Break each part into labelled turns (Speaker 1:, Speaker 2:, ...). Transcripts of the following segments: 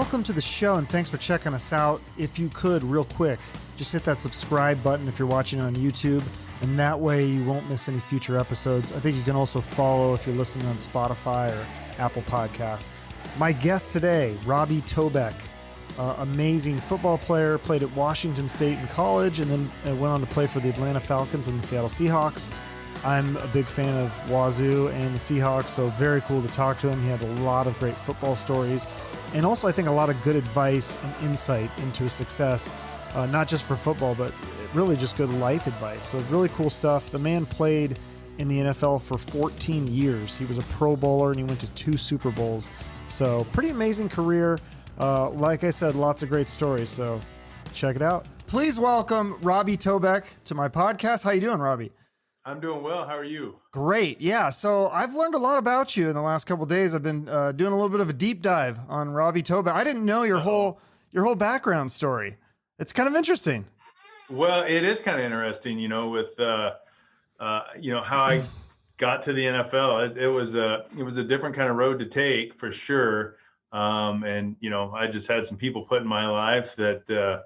Speaker 1: welcome to the show, and thanks for checking us out. If you could, real quick, just hit that subscribe button if you're watching on YouTube, and that way you won't miss any future episodes. I think you can also follow if you're listening on Spotify or Apple Podcasts. My guest today, Robbie Tobeck, amazing football player, played at Washington State in college, and then went on to play for the Atlanta Falcons and the Seattle Seahawks. I'm a big fan of W.S.U and the Seahawks, so very cool to talk to him. He had a lot of great football stories, and also I think a lot of good advice and insight into his success, not just for football, but really just good life advice. So really cool stuff. The man played in the NFL for 14 years. He was a Pro Bowler, and he went to 2 Super Bowls. So pretty amazing career. Like I said, lots of great stories, so check it out. Please welcome Robbie Tobeck to my podcast. How you doing, Robbie?
Speaker 2: I'm doing well. How are you?
Speaker 1: Great. Yeah. So I've learned a lot about you in the last couple of days. I've been doing a little bit of a deep dive on Robbie Tobeck. I didn't know your whole background story. It's kind of interesting.
Speaker 2: Well, it is kind of interesting, with how I got to the NFL. It was a different kind of road to take for sure. And I just had some people put in my life that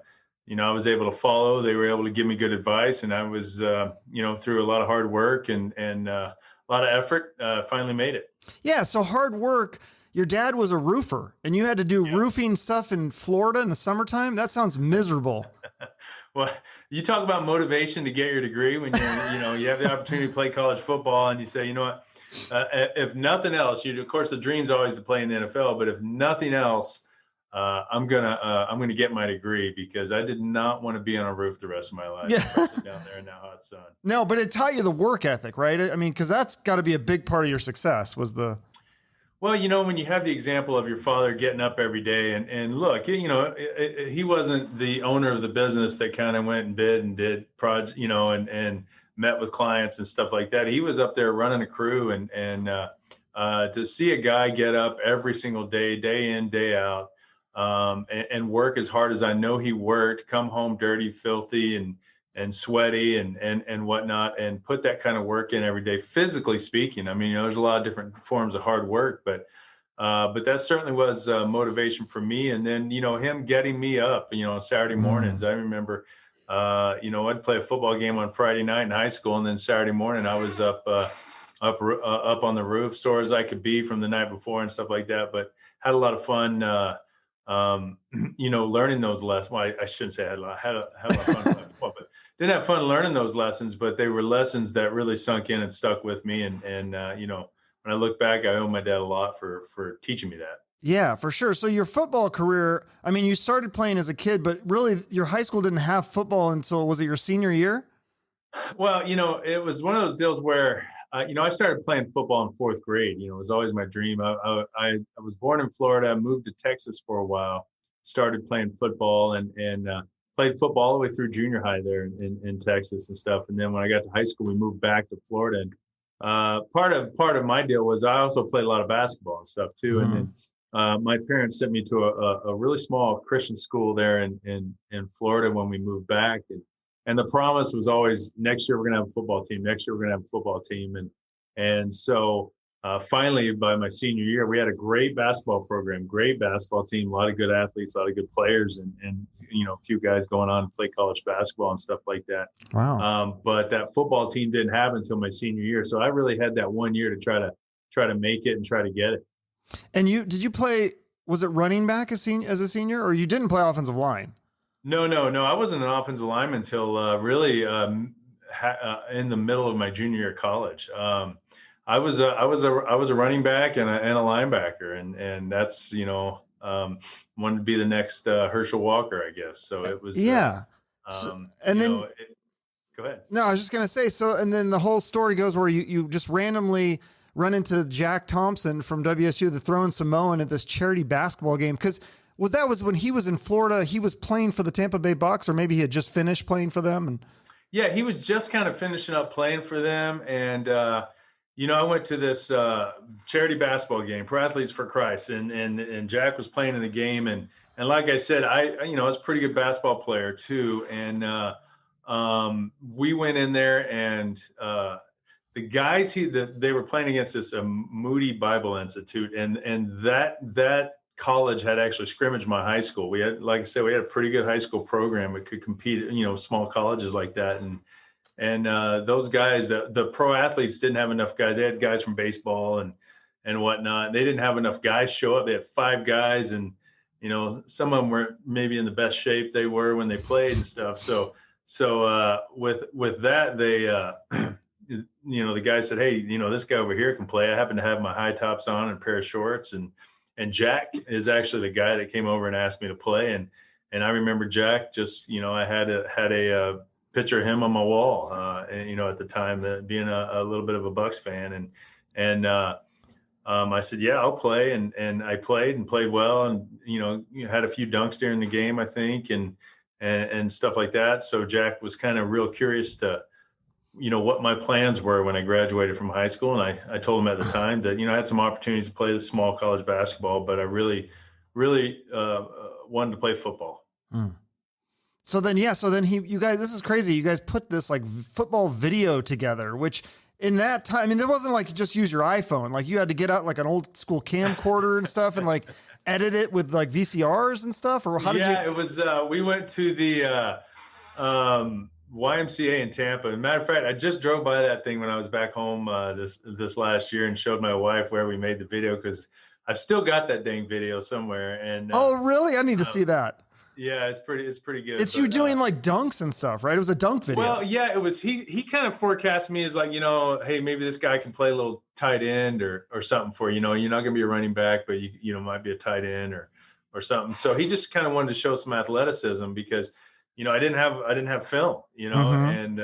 Speaker 2: I was able to follow. They were able to give me good advice, and I was, through a lot of hard work and a lot of effort, finally made it.
Speaker 1: Yeah. So hard work. Your dad was a roofer, and you had to do roofing stuff in Florida in the summertime. That sounds miserable.
Speaker 2: Well, you talk about motivation to get your degree when you have the opportunity to play college football, and you say, you know what, if nothing else, of course the dream's always to play in the NFL, but if nothing else, I'm gonna get my degree, because I did not want to be on a roof the rest of my life, especially down there in that hot sun.
Speaker 1: No, but it taught you the work ethic, right? I mean, because that's got to be a big part of your success.
Speaker 2: Well, when you have the example of your father getting up every day and look, he wasn't the owner of the business that kind of went and bid and did project, and met with clients and stuff like that. He was up there running a crew, and to see a guy get up every single day, day in, day out, and work as hard as I know he worked, come home dirty, filthy, and sweaty and whatnot, and put that kind of work in every day, physically speaking. I mean, there's a lot of different forms of hard work, but that certainly was motivation for me. And then, him getting me up, Saturday mornings. I remember, I'd play a football game on Friday night in high school, and then Saturday morning I was up on the roof, sore as I could be from the night before and stuff like that, but had a lot of fun, learning those lessons. Well, I shouldn't say I had a lot of fun, but didn't have fun learning those lessons, but they were lessons that really sunk in and stuck with me. And when I look back, I owe my dad a lot for teaching me that.
Speaker 1: Yeah, for sure. So your football career, I mean, you started playing as a kid, but really your high school didn't have football until, was it your senior year?
Speaker 2: Well, it was one of those deals where, I started playing football in 4th grade. It was always my dream. I was born in Florida, moved to Texas for a while, started playing football and played football all the way through junior high there in Texas and stuff. And then when I got to high school, we moved back to Florida. And part of my deal was I also played a lot of basketball and stuff too. Mm-hmm. And then my parents sent me to a really small Christian school there in Florida when we moved back. And the promise was always, next year we're going to have a football team. Next year we're going to have a football team. And so finally, by my senior year, we had a great basketball program, great basketball team, a lot of good athletes, a lot of good players, and a few guys going on to play college basketball and stuff like that.
Speaker 1: Wow.
Speaker 2: But that football team didn't happen until my senior year. So I really had that 1 year to try to make it and try to get it.
Speaker 1: And did you play, was it running back as a senior, or you didn't play offensive line?
Speaker 2: No. I wasn't an offensive lineman until really in the middle of my junior year of college. I was a running back and a linebacker, and that's wanted to be the next Herschel Walker, I guess. So it was
Speaker 1: go
Speaker 2: ahead.
Speaker 1: No, I was just gonna say, so, and then the whole story goes where you just randomly run into Jack Thompson from W.S.U, the throwing Samoan, at this charity basketball game, because was when he was in Florida, he was playing for the Tampa Bay Bucks, or maybe he had just finished playing for them. And
Speaker 2: yeah, he was just kind of finishing up playing for them. And, I went to this charity basketball game, Pro Athletes for Christ, and Jack was playing in the game. And like I said, I was a pretty good basketball player too. And we went in there, and the guys they were playing against this Moody Bible Institute, and that college had actually scrimmaged my high school. We had, like I said, we had a pretty good high school program. We could compete, small colleges like that. And those guys, the pro athletes didn't have enough guys. They had guys from baseball and whatnot. They didn't have enough guys show up. They had 5 guys, and some of them were maybe in the best shape they were when they played and stuff. So with that, they the guy said, hey, this guy over here can play. I happen to have my high tops on and a pair of shorts, and Jack is actually the guy that came over and asked me to play. And I remember Jack, just, I had a picture of him on my wall, at the time, being a little bit of a Bucs fan. And I said, yeah, I'll play. And I played and played well. And, had a few dunks during the game, I think, and stuff like that. So Jack was kind of real curious to, what my plans were when I graduated from high school. And I told him at the time that, I had some opportunities to play the small college basketball, but I really, really wanted to play football.
Speaker 1: Mm. So then you guys, this is crazy. You guys put this like football video together, which in that time, I mean, there wasn't like just use your iPhone. Like you had to get out like an old school camcorder and stuff and like edit it with like VCRs and stuff. Or how did you?
Speaker 2: Yeah, it was, we went to the YMCA in Tampa. As a matter of fact, I just drove by that thing when I was back home this last year and showed my wife where we made the video, because I've still got that dang video somewhere. And
Speaker 1: oh, really? I need to see that.
Speaker 2: Yeah, it's pretty good.
Speaker 1: It's you doing like dunks and stuff, right? It was a dunk video.
Speaker 2: Well, yeah, it was. He kind of forecast me as like, hey, maybe this guy can play a little tight end or something for, you're not going to be a running back, but you might be a tight end or something. So he just kind of wanted to show some athleticism, because I didn't have film, and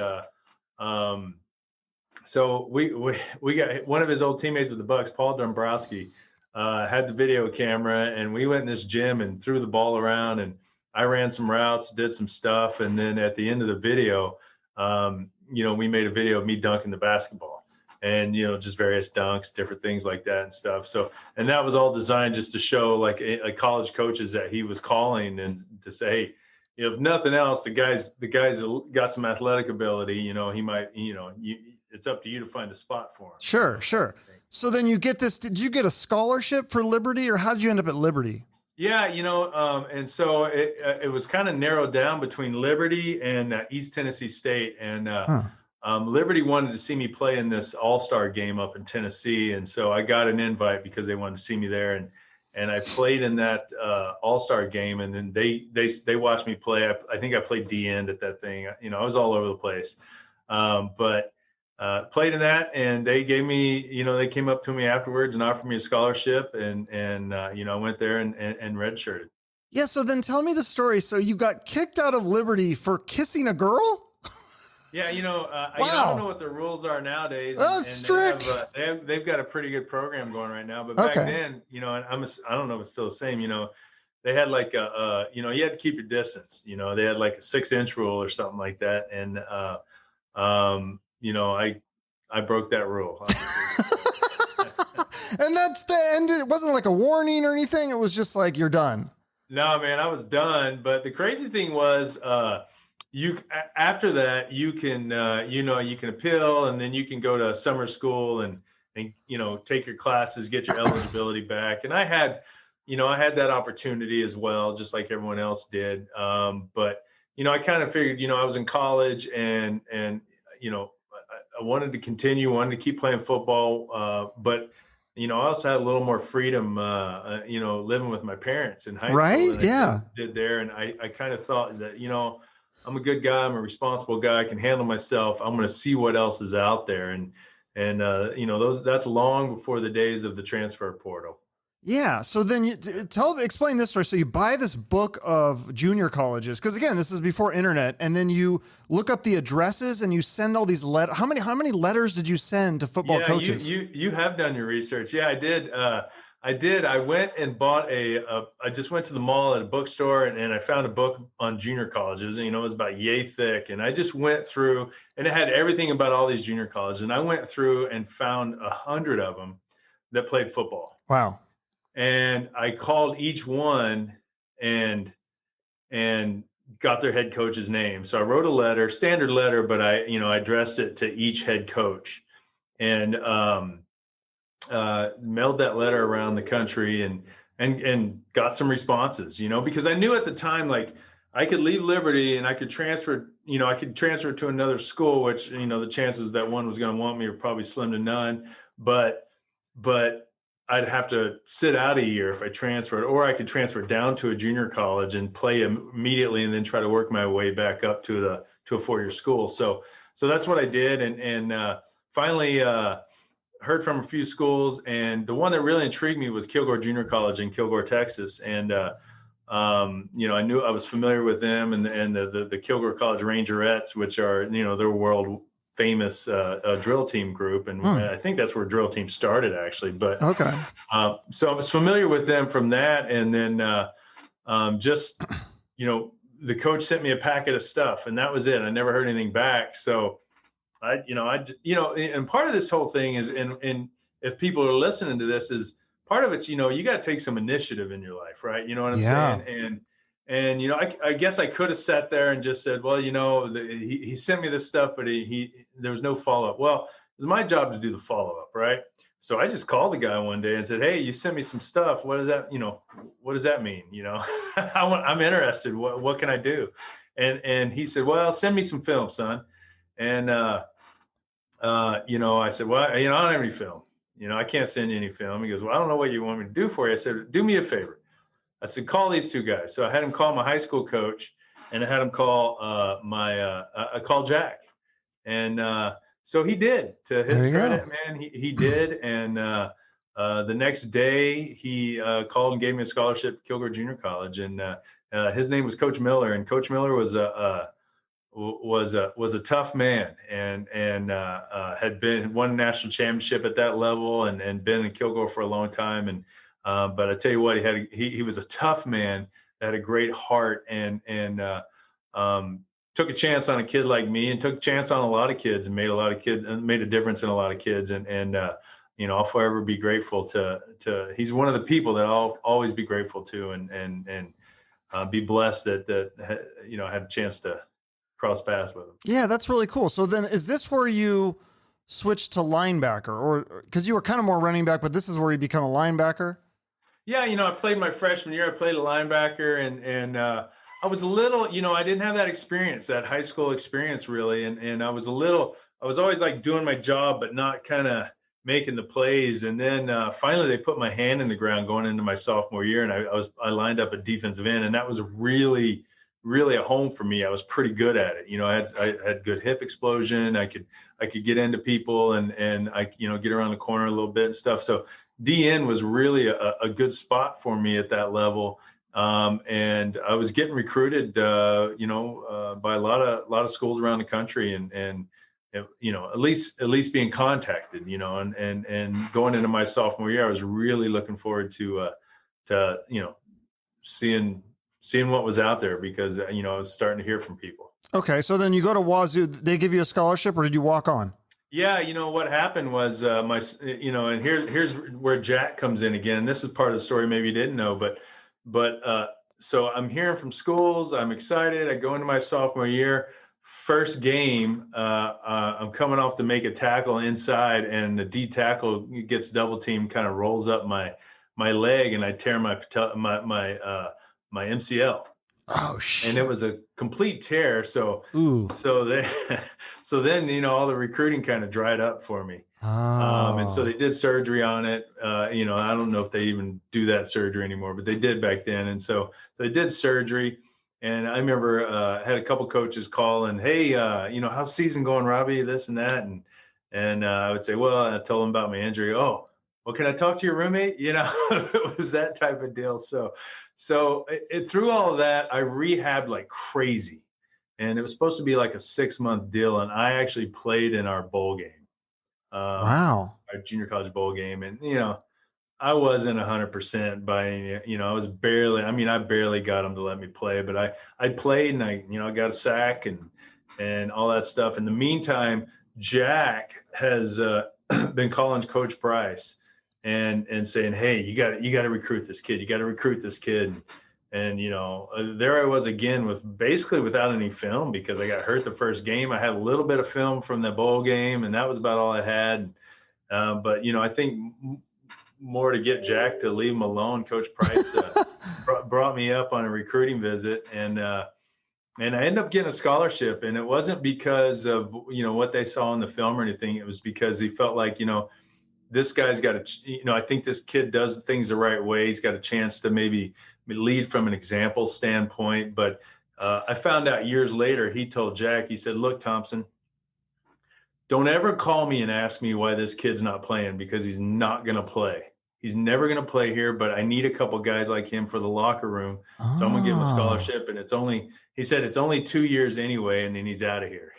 Speaker 2: so we got one of his old teammates with the Bucs, Paul Dombrowski, had the video camera, and we went in this gym and threw the ball around, and I ran some routes, did some stuff. And then at the end of the video, we made a video of me dunking the basketball and, just various dunks, different things like that and stuff. So, and that was all designed just to show like college coaches that he was calling, and to say, hey, if nothing else, the guys got some athletic ability, he might, it's up to you to find a spot for him.
Speaker 1: Sure. So then you get this, did you get a scholarship for Liberty, or how did you end up at Liberty?
Speaker 2: Yeah, and so it was kind of narrowed down between Liberty and East Tennessee State. And Liberty wanted to see me play in this all-star game up in Tennessee. And so I got an invite because they wanted to see me there. And I played in that all-star game. And then they watched me play. I think I played D-end at that thing. I was all over the place. But played in that, and they gave me, they came up to me afterwards and offered me a scholarship, and I went there and redshirted.
Speaker 1: Yeah. So then tell me the story. So you got kicked out of Liberty for kissing a girl?
Speaker 2: Yeah.
Speaker 1: Wow.
Speaker 2: I don't know what the rules are nowadays.
Speaker 1: That's strict.
Speaker 2: They've got a pretty good program going right now, but back then, I don't know if it's still the same, they had like you had to keep your distance, they had like a 6-inch rule or something like that. And, I broke that rule.
Speaker 1: And that's the end. It wasn't like a warning or anything. It was just like, you're done.
Speaker 2: No, man, I was done. But the crazy thing was, after that, you can appeal, and then you can go to summer school and take your classes, get your eligibility back. And I had that opportunity as well, just like everyone else did. But I kind of figured, I was in college, and I wanted to continue, wanted to keep playing football. But, I also had a little more freedom, living with my parents in high school.
Speaker 1: Right. Yeah.
Speaker 2: I did there. And I kind of thought that, I'm a good guy. I'm a responsible guy. I can handle myself. I'm going to see what else is out there. And that's long before the days of the transfer portal.
Speaker 1: Yeah. So then explain this story. So you buy this book of junior colleges, because again, this is before internet, and then you look up the addresses and you send all these letters. How many letters did you send to football coaches?
Speaker 2: You have done your research. Yeah, I did. I went and bought I just went to the mall at a bookstore, and I found a book on junior colleges, and it was about yay thick. And I just went through, and it had everything about all these junior colleges. And I went through and found 100 of them that played football.
Speaker 1: Wow.
Speaker 2: And I called each one and got their head coach's name. So I wrote a letter, standard letter, but I addressed it to each head coach, and mailed that letter around the country, and and got some responses, because I knew at the time, like, I could leave Liberty and I could transfer, to another school, which, the chances that one was going to want me are probably slim to none, but I'd have to sit out a year if I transferred, or I could transfer down to a junior college and play immediately and then try to work my way back up to a 4-year school. So that's what I did. And finally heard from a few schools. And the one that really intrigued me was Kilgore Junior College in Kilgore, Texas. And, I knew I was familiar with them and the Kilgore College Rangerettes, which are, their world famous drill team group. And I think that's where drill team started, actually. But
Speaker 1: okay.
Speaker 2: So I was familiar with them from that. And then the coach sent me a packet of stuff, and that was it. I never heard anything back. So and part of this whole thing is, and if people are listening to this, is part of it's, you got to take some initiative in your life, right? You know what I'm saying? And I guess I could have sat there and just said, well, he sent me this stuff, but there was no follow-up. Well, it was my job to do the follow-up, right? So I just called the guy one day and said, hey, you sent me some stuff. What does that, what does that mean? I'm interested. What can I do? And he said, well, send me some film, son. And, I said, well, I don't have any film. I can't send you any film. He goes, well, I don't know what you want me to do for you. I said, do me a favor. I said, call these two guys. So I had him call my high school coach, and I had him call I called Jack. And so he did. To his credit, man, he did. And the next day, he called and gave me a scholarship to Kilgore Junior College. And his name was Coach Miller. And Coach Miller was a tough man, and had won a national championship at that level, and been in Kilgore for a long time. And but I tell you what, he was a tough man that had a great heart, and took a chance on a kid like me, and took a chance on a lot of kids, and made a difference in a lot of kids. And I'll forever be grateful to. He's one of the people that I'll always be grateful to, and be blessed that I had a chance to cross paths with him.
Speaker 1: Yeah, that's really cool. So then, is this where you switched to linebacker, or because you were kind of more running back, but this is where you become a linebacker?
Speaker 2: Yeah, I played my freshman year. I played a linebacker, and I was a little, I didn't have that experience, that high school experience, really, and I was always like doing my job, but not kind of making the plays. And then finally, they put my hand in the ground going into my sophomore year, and I lined up at defensive end, and that was really a home for me. I was pretty good at it. I had good hip explosion. I could get into people and I, get around the corner a little bit and stuff. So DN was really a good spot for me at that level. And I was getting recruited, by a lot of schools around the country, and at least being contacted, and going into my sophomore year, I was really looking forward to seeing what was out there, because, I was starting to hear from people. Okay.
Speaker 1: So then you go to W.S.U, they give you a scholarship, or did you walk on?
Speaker 2: Yeah. What happened was, and here's where Jack comes in again. This is part of the story maybe you didn't know, but so I'm hearing from schools. I'm excited. I go into my sophomore year. First game, I'm coming off to make a tackle inside, and the D tackle gets double teamed, kind of rolls up my leg, and I tear my MCL.
Speaker 1: Oh shit!
Speaker 2: And it was a complete tear. So then all the recruiting kind of dried up for me.
Speaker 1: Oh.
Speaker 2: And so they did surgery on it. I don't know if they even do that surgery anymore, but they did back then. And so they did surgery. And I remember had a couple coaches call and, hey, how's the season going, Robbie? This and that. And I would say, well, I told them about my injury. Oh, well, can I talk to your roommate? It was that type of deal. So through all of that, I rehabbed like crazy. And it was supposed to be like a 6-month deal. And I actually played in our bowl game.
Speaker 1: Wow.
Speaker 2: Our junior college bowl game. And, I wasn't 100% by, I was barely, I barely got them to let me play, but I played, and I got a sack and all that stuff. In the meantime, Jack has been calling Coach Price and saying, hey, you got to recruit this kid. You got to recruit this kid. And, there I was again without any film, because I got hurt the first game. I had a little bit of film from the bowl game, and that was about all I had. But, I think more to get Jack to leave him alone. Coach Price brought me up on a recruiting visit, and I ended up getting a scholarship. And it wasn't because of, what they saw in the film or anything. It was because he felt like, this guy's got I think this kid does things the right way. He's got a chance to maybe lead from an example standpoint. But I found out years later, he told Jack, he said, "Look, Thompson, don't ever call me and ask me why this kid's not playing, because he's not going to play. He's never going to play here, but I need a couple guys like him for the locker room. So I'm going to give him a scholarship." And he said it's only 2 years anyway, and then he's out of here.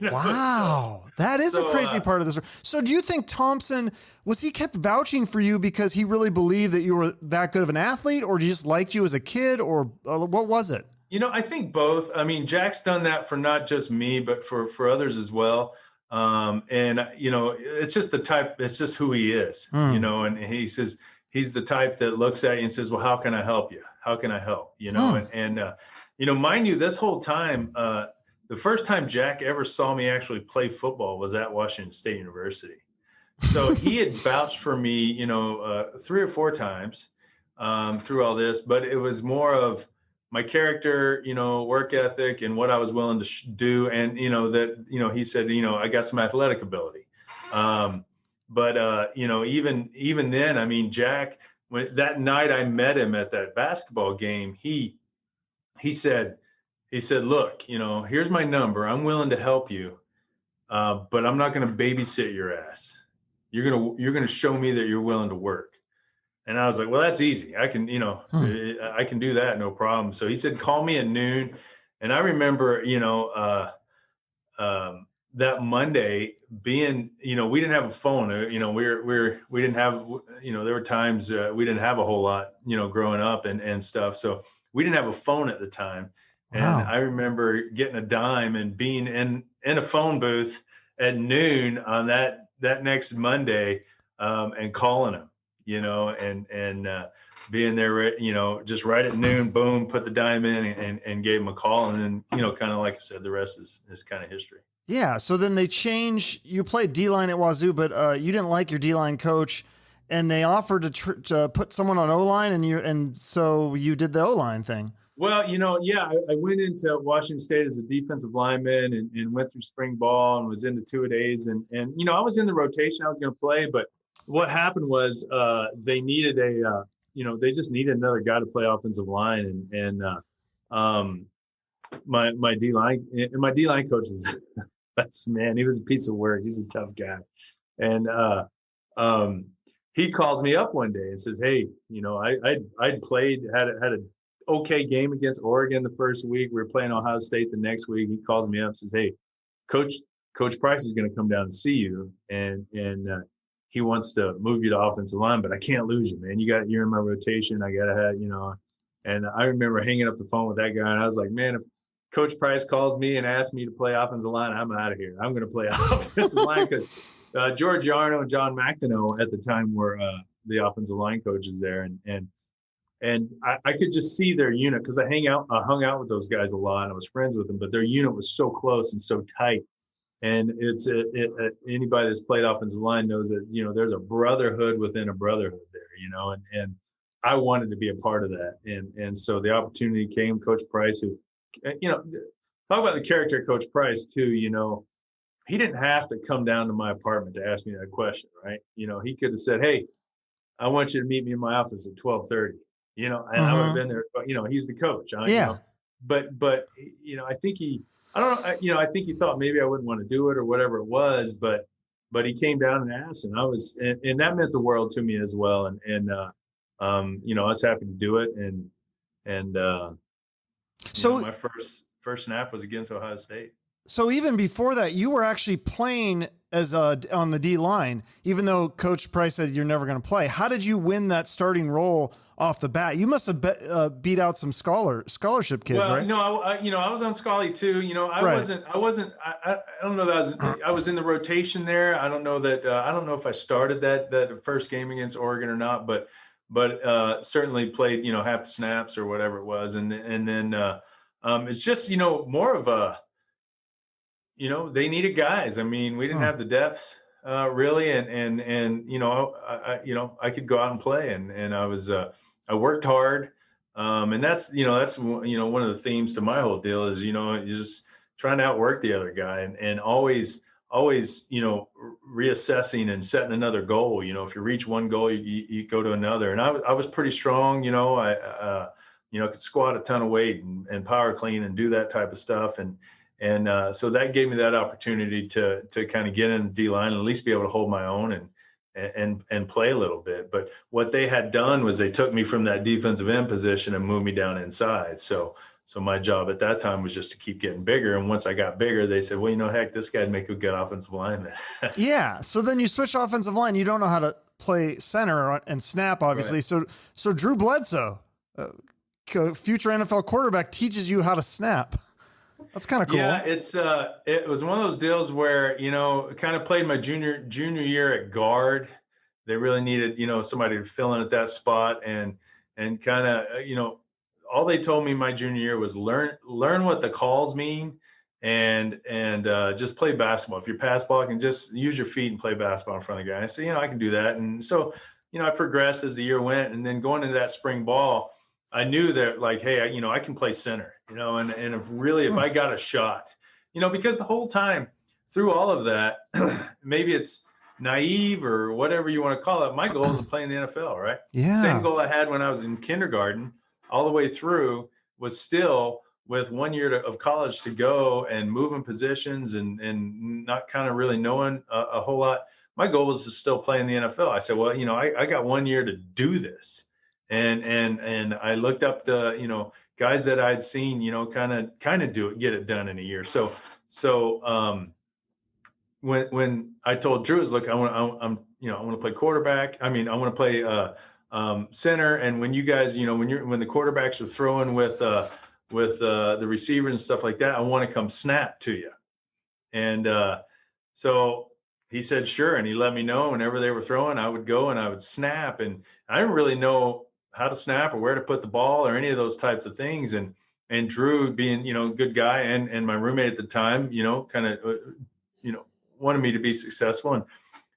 Speaker 1: Wow. That is a crazy part of this. So do you think Thompson, was he kept vouching for you because he really believed that you were that good of an athlete, or he just liked you as a kid, or what was it?
Speaker 2: I think both. I mean, Jack's done that for not just me, but for others as well. It's just it's just who he is, and he says, he's the type that looks at you and says, "Well, how can I help you? How can I help?" Mind you, this whole time, the first time Jack ever saw me actually play football was at Washington State University. So he had vouched for me, 3 or 4 times through all this, but it was more of my character, work ethic, and what I was willing to do. And, he said, I got some athletic ability. Even then, I mean, Jack, that night I met him at that basketball game, he said, "Look, here's my number. I'm willing to help you, but I'm not going to babysit your ass. You're going to show me that you're willing to work." And I was like, "Well, that's easy. I can, I can do that. No problem." So he said, "Call me at noon." And I remember, that Monday being, we didn't have a phone, we didn't have, there were times we didn't have a whole lot, growing up and stuff. So we didn't have a phone at the time. And
Speaker 1: Wow.
Speaker 2: I remember getting a dime and being in a phone booth at noon on that next Monday, and calling him, and being there, just right at noon, boom, put the dime in and gave him a call. And then, kind of like I said, the rest is kind of history.
Speaker 1: Yeah. So then they change. You played D-line at W.S.U, but you didn't like your D-line coach, and they offered to put someone on O-line, and so you did the O-line thing.
Speaker 2: Well, I went into Washington State as a defensive lineman and went through spring ball and was into two-a-days. And I was in the rotation. I was going to play, but what happened was they needed they just needed another guy to play offensive line. And my D-line coach was, he was a piece of work. He's a tough guy. And he calls me up one day and says, "Hey, I'd played, had a okay game against Oregon the first week. We were playing Ohio State the next week." He calls me up and says, "Hey, Coach Price is going to come down and see you, and he wants to move you to offensive line, but I can't lose you, man. You're in my rotation. I got to have, And I remember hanging up the phone with that guy, and I was like, "Man, if Coach Price calls me and asks me to play offensive line, I'm out of here. I'm going to play offensive line," because George Yarno and John McDonald at the time were the offensive line coaches there, and I could just see their unit, because I hung out with those guys a lot and I was friends with them, but their unit was so close and so tight. And anybody that's played offensive line knows that, there's a brotherhood within a brotherhood there, and I wanted to be a part of that. And so the opportunity came. Coach Price, who, talk about the character of Coach Price too, he didn't have to come down to my apartment to ask me that question, right? He could have said, "Hey, I want you to meet me in my office at 12:30. And I would have been there. But, he's the coach.
Speaker 1: Yeah.
Speaker 2: But I think I think he thought maybe I wouldn't want to do it or whatever it was. But he came down and asked, and and that meant the world to me as well. And I was happy to do it. So my first snap was against Ohio State.
Speaker 1: So even before that, you were actually playing as on the D line, even though Coach Price said you're never going to play. How did you win that starting role off the bat? You must have beat out some scholarship kids, right?
Speaker 2: No, I was on Scully too. I don't know that I was in the rotation there. I don't know that. I don't know if I started that first game against Oregon or not, but certainly played, half the snaps or whatever it was. And then it's just, more of a, they needed guys. I mean, we didn't have the depth really. And I could go out and play, and I worked hard. And that's one of the themes to my whole deal is, you're just trying to outwork the other guy, and always, reassessing and setting another goal. If you reach one goal, you go to another. And I was pretty strong. I could squat a ton of weight and power clean and do that type of stuff. And so that gave me that opportunity to kind of get in the D line and at least be able to hold my own and play a little bit. But what they had done was they took me from that defensive end position and moved me down inside. So my job at that time was just to keep getting bigger. And once I got bigger, they said, well, heck, this guy'd make a good offensive lineman.
Speaker 1: Yeah. So then you switch offensive line. You don't know how to play center and snap, obviously. Right. So Drew Bledsoe, future NFL quarterback, teaches you how to snap. That's kind of cool.
Speaker 2: Yeah, it was one of those deals where, kind of played my junior year at guard. They really needed, somebody to fill in at that spot, and kind of, all they told me my junior year was learn what the calls mean, and just play basketball. If you're pass blocking, just use your feet and play basketball in front of the guy. I said, I can do that. And so, I progressed as the year went, and then going into that spring ball, I knew that, like, hey, I can play center, and if I got a shot, because the whole time through all of that, maybe it's naive or whatever you want to call it, my goal is to play in the NFL, right?
Speaker 1: Yeah.
Speaker 2: Same goal I had when I was in kindergarten all the way through was still, with 1 year of college to go and moving positions and not kind of really knowing a whole lot. My goal was to still play in the NFL. I said, well, I got 1 year to do this. And I looked up the, guys that I'd seen, kind of get it done in a year. So when I told Drew, look, I want to play quarterback. I want to play center. And when you guys, when the quarterbacks are throwing with the receivers and stuff like that, I want to come snap to you. And so he said, sure. And he let me know whenever they were throwing, I would go and I would snap. And I didn't really know how to snap or where to put the ball or any of those types of things. And Drew, being, good guy, and my roommate at the time, kind of, wanted me to be successful,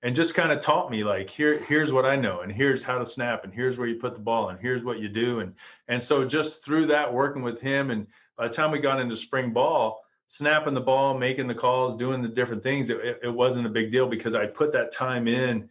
Speaker 2: and just kind of taught me, like, here's what I know, and here's how to snap, and here's where you put the ball, and here's what you do. And so just through that, working with him, and by the time we got into spring ball, snapping the ball, making the calls, doing the different things, it wasn't a big deal, because I put that time in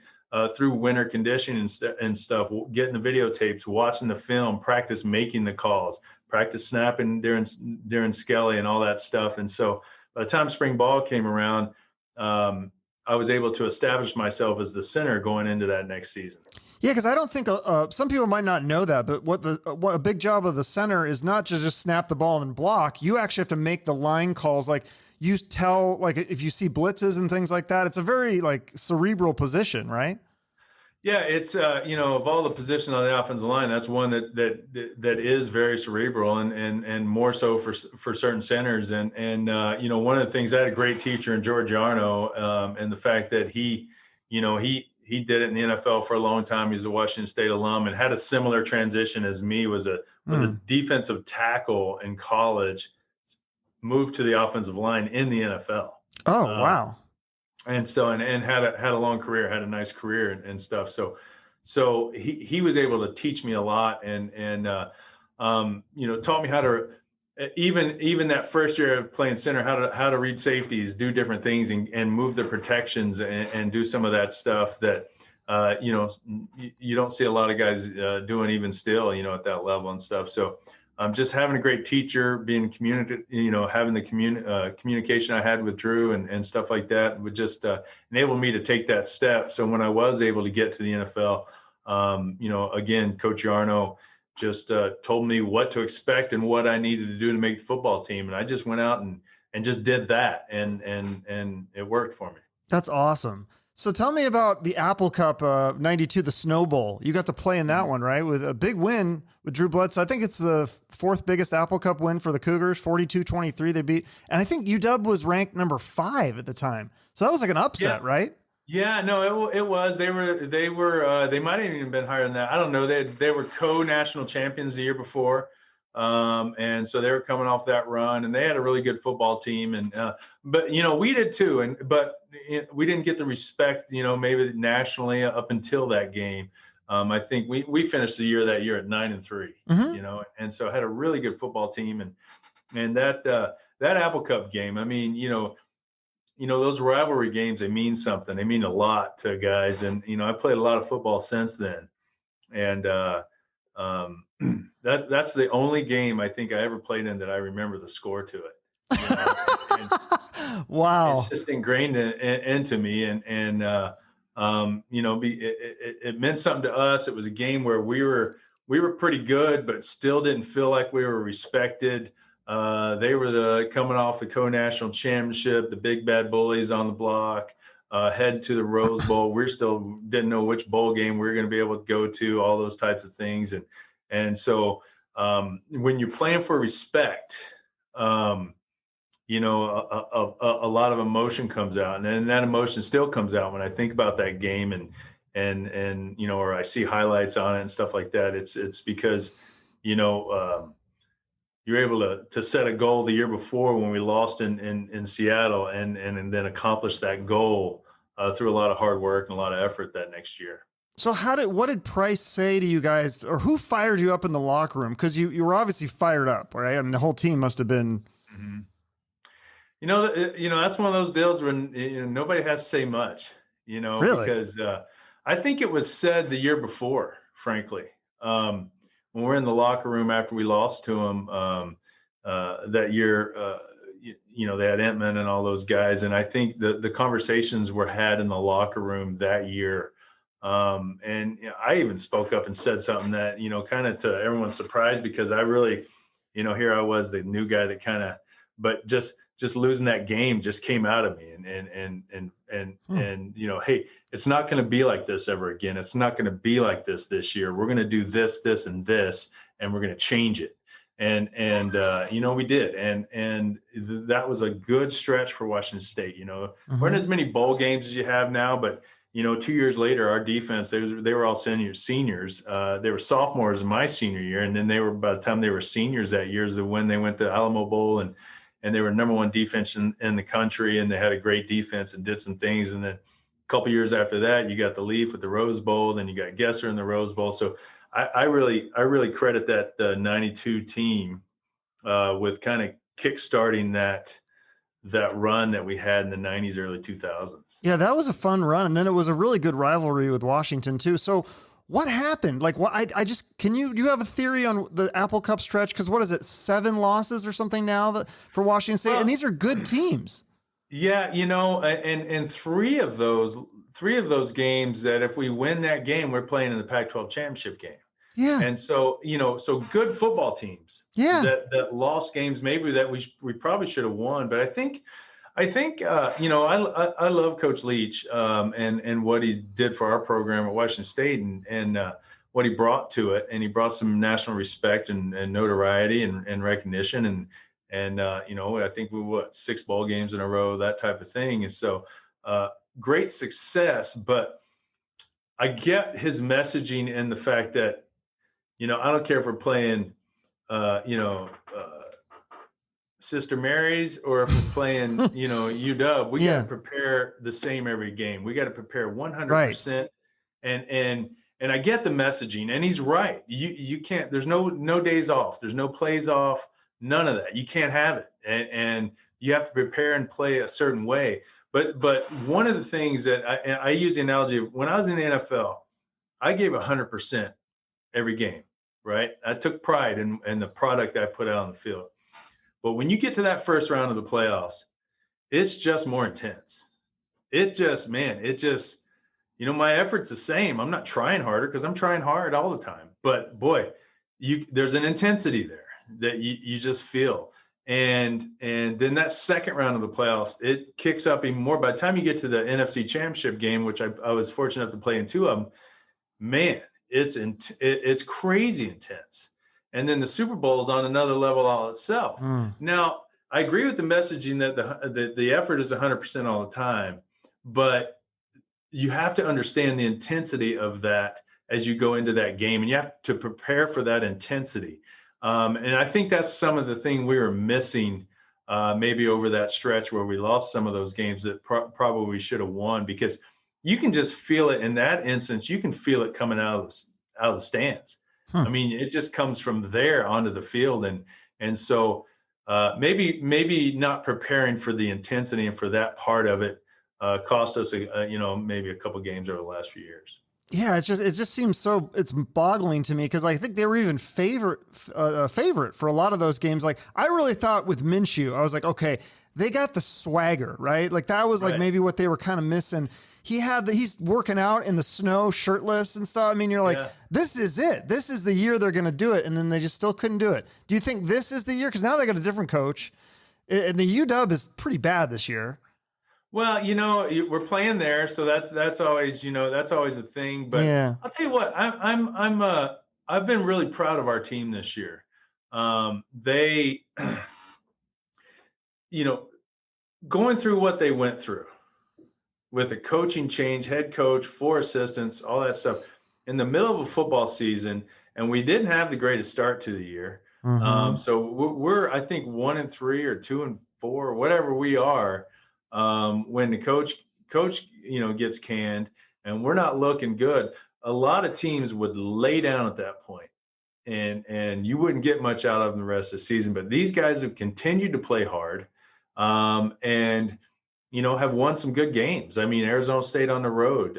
Speaker 2: through winter conditioning and stuff, getting the videotapes, watching the film, practice making the calls, practice snapping during Skelly and all that stuff. And so by the time spring ball came around, I was able to establish myself as the center going into that next season.
Speaker 1: Yeah, because I don't think some people might not know that, but what a big job of the center is not to just snap the ball and block. You actually have to make the line calls. Like, you tell, like, if you see blitzes and things like that, it's a very, like, cerebral position, right?
Speaker 2: Yeah, it's of all the positions on the offensive line, that's one that is very cerebral and more so for certain centers. And one of the things, I had a great teacher in George Arno, and the fact that he did it in the NFL for a long time. He's a Washington State alum and had a similar transition as me. Was a defensive tackle in college, moved to the offensive line in the NFL.
Speaker 1: Oh, wow.
Speaker 2: And so, and had a long career, had a nice career and stuff. So he was able to teach me a lot, and taught me how to, even that first year of playing center, how to read safeties, do different things, and move the protections, and do some of that stuff that you don't see a lot of guys doing even still, at that level and stuff. So just having a great teacher, being having the communication I had with Drew and stuff like that would just enable me to take that step. So when I was able to get to the NFL, again, Coach Yarno just told me what to expect and what I needed to do to make the football team. And I just went out and just did that, and it worked for me.
Speaker 1: That's awesome. So tell me about the Apple Cup 92, the Snow Bowl. You got to play in that one, right? With a big win with Drew Bledsoe. I think it's the fourth biggest Apple Cup win for the Cougars, 42-23 they beat. And I think UW was ranked number 5 at the time. So that was like an upset, right?
Speaker 2: Yeah, no, it was. They might have even been higher than that. I don't know. They were co-national champions the year before. And so they were coming off that run, and they had a really good football team. And but we did too. But we didn't get the respect, maybe nationally up until that game. I think we finished the year that year at 9-3.
Speaker 1: Mm-hmm.
Speaker 2: And so had a really good football team, and that Apple Cup game. I mean, those rivalry games, they mean something. They mean a lot to guys. And I played a lot of football since then, and that's the only game I think I ever played in that I remember the score to it.
Speaker 1: Wow.
Speaker 2: It's just ingrained into me. It meant something to us. It was a game where we were pretty good, but still didn't feel like we were respected. They were coming off the co-national championship, the big bad bullies on the block, head to the Rose Bowl. We still didn't know which bowl game we were going to be able to go to, all those types of things. And so when you're playing for respect, a lot of emotion comes out, and then that emotion still comes out when I think about that game and or I see highlights on it and stuff like that. It's because, you're able to set a goal the year before when we lost in Seattle and then accomplish that goal through a lot of hard work and a lot of effort that next year.
Speaker 1: So what did Price say to you guys, or who fired you up in the locker room? Because you were obviously fired up, right? I mean, the whole team must have been.
Speaker 2: Mm-hmm. That's one of those deals when nobody has to say much,
Speaker 1: Really?
Speaker 2: Because I think it was said the year before, frankly. When we're in the locker room after we lost to them that year, they had Entman and all those guys. And I think the conversations were had in the locker room that year. And I even spoke up and said something that, kind of to everyone's surprise, because I really, here I was, the new guy that but just losing that game just came out of me and hey, it's not going to be like this ever again. It's not going to be like this year. We're going to do this, and this, and we're going to change it. And we did. And that was a good stretch for Washington State.
Speaker 1: Mm-hmm.
Speaker 2: Weren't as many bowl games as you have now, but 2 years later, our defense, they were all seniors. They were sophomores in my senior year. And then by the time they were seniors that year is when they went to Alamo Bowl and they were number one defense in the country, and they had a great defense and did some things. And then a couple years after that, you got the Leaf with the Rose Bowl, then you got Gesser in the Rose Bowl. So I really credit that 92 team with kind of kickstarting that run that we had in the 90s, early 2000s.
Speaker 1: Yeah, that was a fun run. And then it was a really good rivalry with Washington too. So what happened? Like, what do you have a theory on the Apple Cup stretch? Because what is it, 7 losses or something now for Washington State? And these are good teams.
Speaker 2: Yeah, and three of those games that if we win that game, we're playing in the Pac-12 championship game.
Speaker 1: Yeah.
Speaker 2: And so, so good football teams.
Speaker 1: Yeah.
Speaker 2: That lost games maybe that we probably should have won. But I think I love Coach Leach and what he did for our program at Washington State and what he brought to it. And he brought some national respect and notoriety and recognition. And I think we 6 bowl games in a row, that type of thing. And so great success. But I get his messaging and the fact that, I don't care if we're playing, Sister Mary's or if we're playing, UW, we got to prepare the same every game. We got to prepare 100%. Right. And I get the messaging, and he's right. You can't. There's no days off. There's no plays off. None of that. You can't have it, and you have to prepare and play a certain way. But one of the things that I use the analogy of when I was in the NFL, I gave 100% every game. Right. I took pride in the product I put out on the field. But when you get to that first round of the playoffs, it's just more intense. My effort's the same. I'm not trying harder because I'm trying hard all the time. But boy, there's an intensity there that you just feel. And then that second round of the playoffs, it kicks up even more. By the time you get to the NFC Championship game, which I was fortunate enough to play in 2 of them, man, it's crazy intense. And then the Super Bowl is on another level all itself. Now, I agree with the messaging that the effort is 100% all the time, but you have to understand the intensity of that as you go into that game, and you have to prepare for that intensity. And I think that's some of the thing we were missing maybe over that stretch where we lost some of those games that probably we should have won, because you can just feel it in that instance. You can feel it coming out of the stands. I mean, it just comes from there onto the field. And so maybe not preparing for the intensity and for that part of it cost us, maybe a couple games over the last few years.
Speaker 1: Yeah, it just seems so, it's boggling to me, because I think they were even favorite for a lot of those games. Like, I really thought with Minshew, I was like, okay, they got the swagger, right? Like, that was like maybe what they were kind of missing. He's working out in the snow, shirtless and stuff. I mean, you're like, this is it. This is the year they're going to do it. And then they just still couldn't do it. Do you think this is the year? Because now they got a different coach, and the UW is pretty bad this year.
Speaker 2: Well, we're playing there, so that's always, that's always the thing. But I'll tell you what, I've been really proud of our team this year. They, going through what they went through with a coaching change, head coach, 4 assistants, all that stuff in the middle of a football season, and we didn't have the greatest start to the year. So we're I think 1-3 or 2-4, whatever we are. When the coach, gets canned and we're not looking good, a lot of teams would lay down at that point, and you wouldn't get much out of them the rest of the season. But these guys have continued to play hard, and have won some good games. I mean, Arizona State on the road,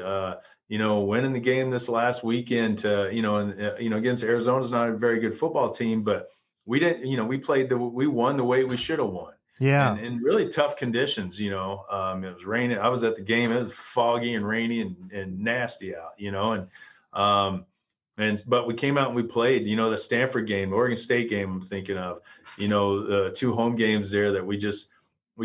Speaker 2: winning the game this last weekend against Arizona's not a very good football team, but we didn't, we won the way we should have won.
Speaker 1: Yeah.
Speaker 2: And in really tough conditions, it was raining. I was at the game. It was foggy and rainy and nasty out, but we came out and we played, the Stanford game, Oregon State game, I'm thinking of, the 2 home games there that we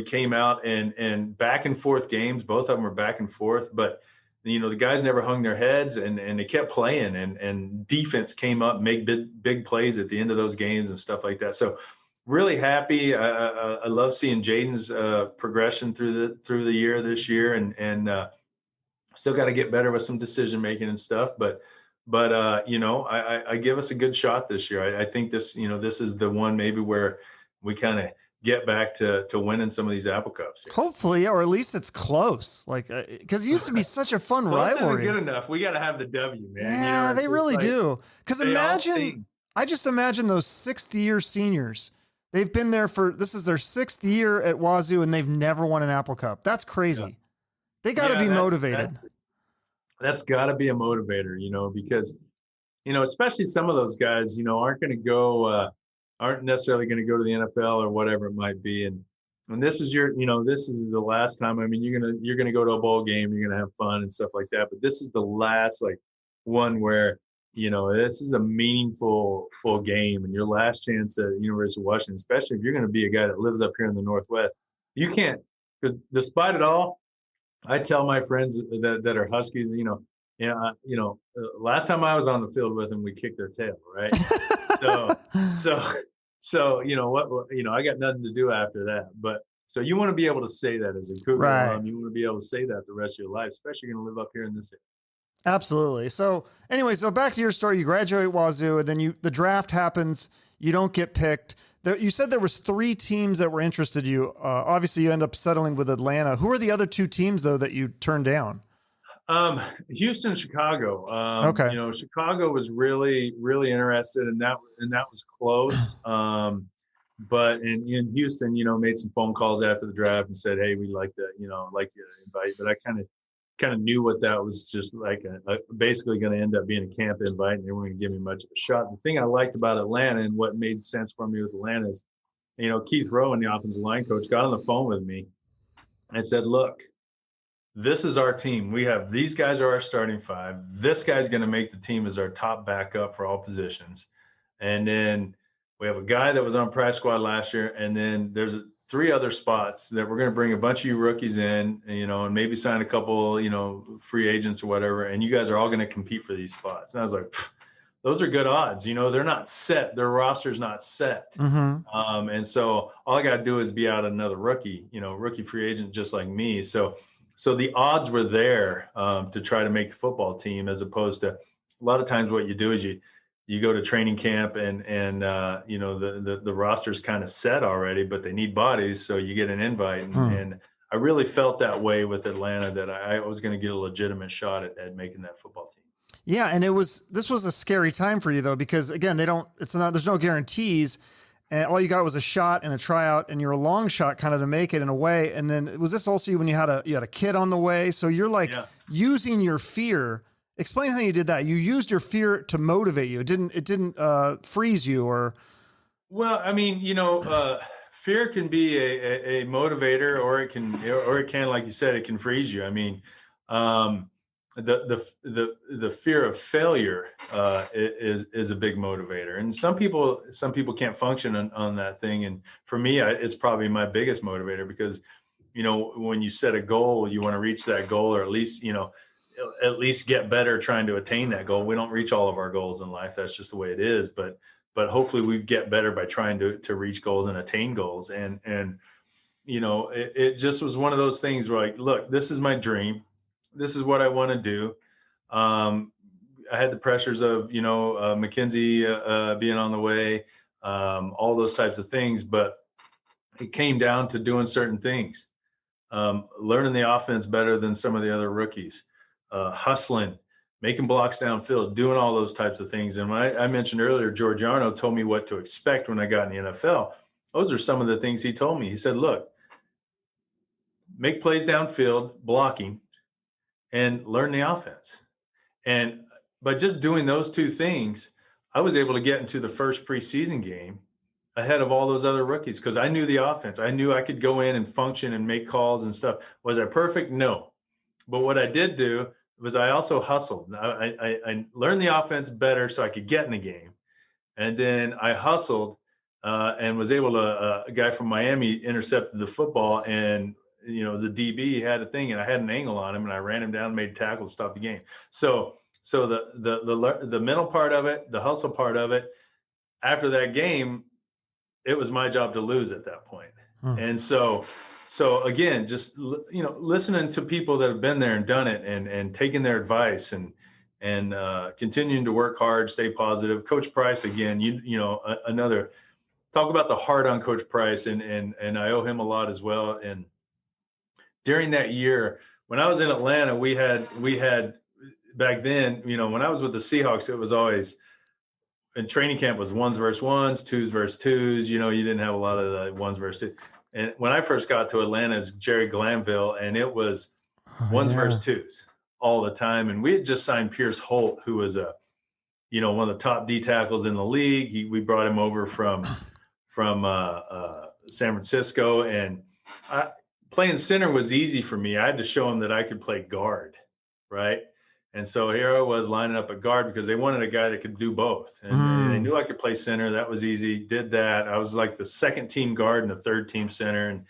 Speaker 2: came out and back and forth games. Both of them were back and forth, but the guys never hung their heads and they kept playing, and defense came up, make big plays at the end of those games and stuff like that. So really happy. I love seeing Jaden's progression through the year this year, and still got to get better with some decision making and stuff. But I give us a good shot this year. I think this is the one maybe where we kind of get back to winning some of these Apple Cups here.
Speaker 1: Hopefully, or at least it's close. Like, because it used to be such a fun rivalry.
Speaker 2: Good enough. We got to have the W, man.
Speaker 1: Yeah, they really do. Because I just imagine those 6th-year seniors. They've been there this is their 6th year at W.S.U, and they've never won an Apple Cup. That's crazy. Yeah. They got to be motivated.
Speaker 2: That's got to be a motivator, because, especially some of those guys, aren't necessarily going to go to the NFL or whatever it might be. And this is this is the last time. I mean, you're going to go to a bowl game, you're going to have fun and stuff like that. But this is the last one where, this is a meaningful full game, and your last chance at University of Washington, especially if you're going to be a guy that lives up here in the Northwest. You can't, despite it all, I tell my friends that are Huskies, last time I was on the field with them, we kicked their tail, right? So I got nothing to do after that. But so you want to be able to say that as a Cougar,
Speaker 1: right?
Speaker 2: You want to be able to say that the rest of your life, especially you're going to live up here in this area.
Speaker 1: Absolutely. So anyway, back to your story. You graduate W.S.U, and then the draft happens. You don't get picked. You said there was 3 teams that were interested in you. Obviously, you end up settling with Atlanta. Who are the other 2 teams, though, that you turned down?
Speaker 2: Houston, Chicago.
Speaker 1: Okay.
Speaker 2: Chicago was really, really interested, and that was close. But in Houston, made some phone calls after the draft and said, "Hey, we'd like to, like you to invite." But I kind of knew what that was just like, basically going to end up being a camp invite, and they weren't going to give me much of a shot. The thing I liked about Atlanta and what made sense for me with Atlanta is, Keith Rowan, the offensive line coach, got on the phone with me and said, "Look, this is our team. These guys are our starting 5. This guy's going to make the team as our top backup for all positions. And then we have a guy that was on practice squad last year. And then there's 3 other spots that we're going to bring a bunch of you rookies in, and maybe sign a couple, free agents or whatever. And you guys are all going to compete for these spots." And I was like, those are good odds. They're not set. Their roster's not set.
Speaker 1: Mm-hmm.
Speaker 2: And so all I got to do is be out another rookie, rookie free agent, just like me. So the odds were there to try to make the football team, as opposed to a lot of times what you do is you go to training camp and you know, the roster's kind of set already, but they need bodies. So you get an invite. And I really felt that way with Atlanta, that I was going to get a legitimate shot at making that football team.
Speaker 1: Yeah. And this was a scary time for you though, because again, there's no guarantees. And all you got was a shot and a tryout, and you're a long shot kind of to make it in a way. And then was this also when you had a kid on the way? So you're like using your fear. Explain how you did that. You used your fear to motivate you. It didn't freeze you or. Well,
Speaker 2: I mean, you know, fear can be a motivator, or it can, like you said, it can freeze you. I mean, the fear of failure is a big motivator, and some people can't function on that thing. And for me, it's probably my biggest motivator, because, you know, when you set a goal, you want to reach that goal, or at least, you know, at least get better trying to attain that goal. We don't reach all of our goals in life. That's just the way it is. But hopefully we get better by trying to reach goals and attain goals. And you know, it just was one of those things where, like, look, this is my dream. This is what I want to do. I had the pressures of, you know, McKenzie being on the way, all those types of things. But it came down to doing certain things, learning the offense better than some of the other rookies, hustling, making blocks downfield, doing all those types of things. And when I mentioned earlier, Giorgiano told me what to expect when I got in the NFL. Those are some of the things he told me. He said, look, make plays downfield, blocking, and learn the offense. And by just doing those two things, I was able to get into the first preseason game ahead of all those other rookies, because I knew the offense. I knew I could go in and function and make calls and stuff. Was I perfect? No. But what I did do was I also hustled. I learned the offense better so I could get in the game. And then I hustled and was able to, a guy from Miami intercepted the football, and, you know, it was a DB, he had a thing, and I had an angle on him, and I ran him down, made a tackle, stopped the game. So the mental part of it, the hustle part of it, after that game, it was my job to lose at that point. And so again, just, you know, listening to people that have been there and done it, and taking their advice, and continuing to work hard, stay positive. Coach Price, again, you know, another, talk about the heart on Coach Price, and I owe him a lot as well. And during that year, when I was in Atlanta, we had back then, you know, when I was with the Seahawks, it was always, in training camp was 1s versus 1s, 2s versus 2s. You know, you didn't have a lot of the 1s versus 2s. And when I first got to Atlanta, it's Jerry Glanville, and it was 1s versus 2s all the time. And we had just signed Pierce Holt, who was one of the top D tackles in the league. We brought him over from San Francisco, and playing center was easy for me. I had to show him that I could play guard, right? And so here I was lining up at guard, because they wanted a guy that could do both. And they knew I could play center. That was easy. Did that. I was like the second team guard and the third team center, and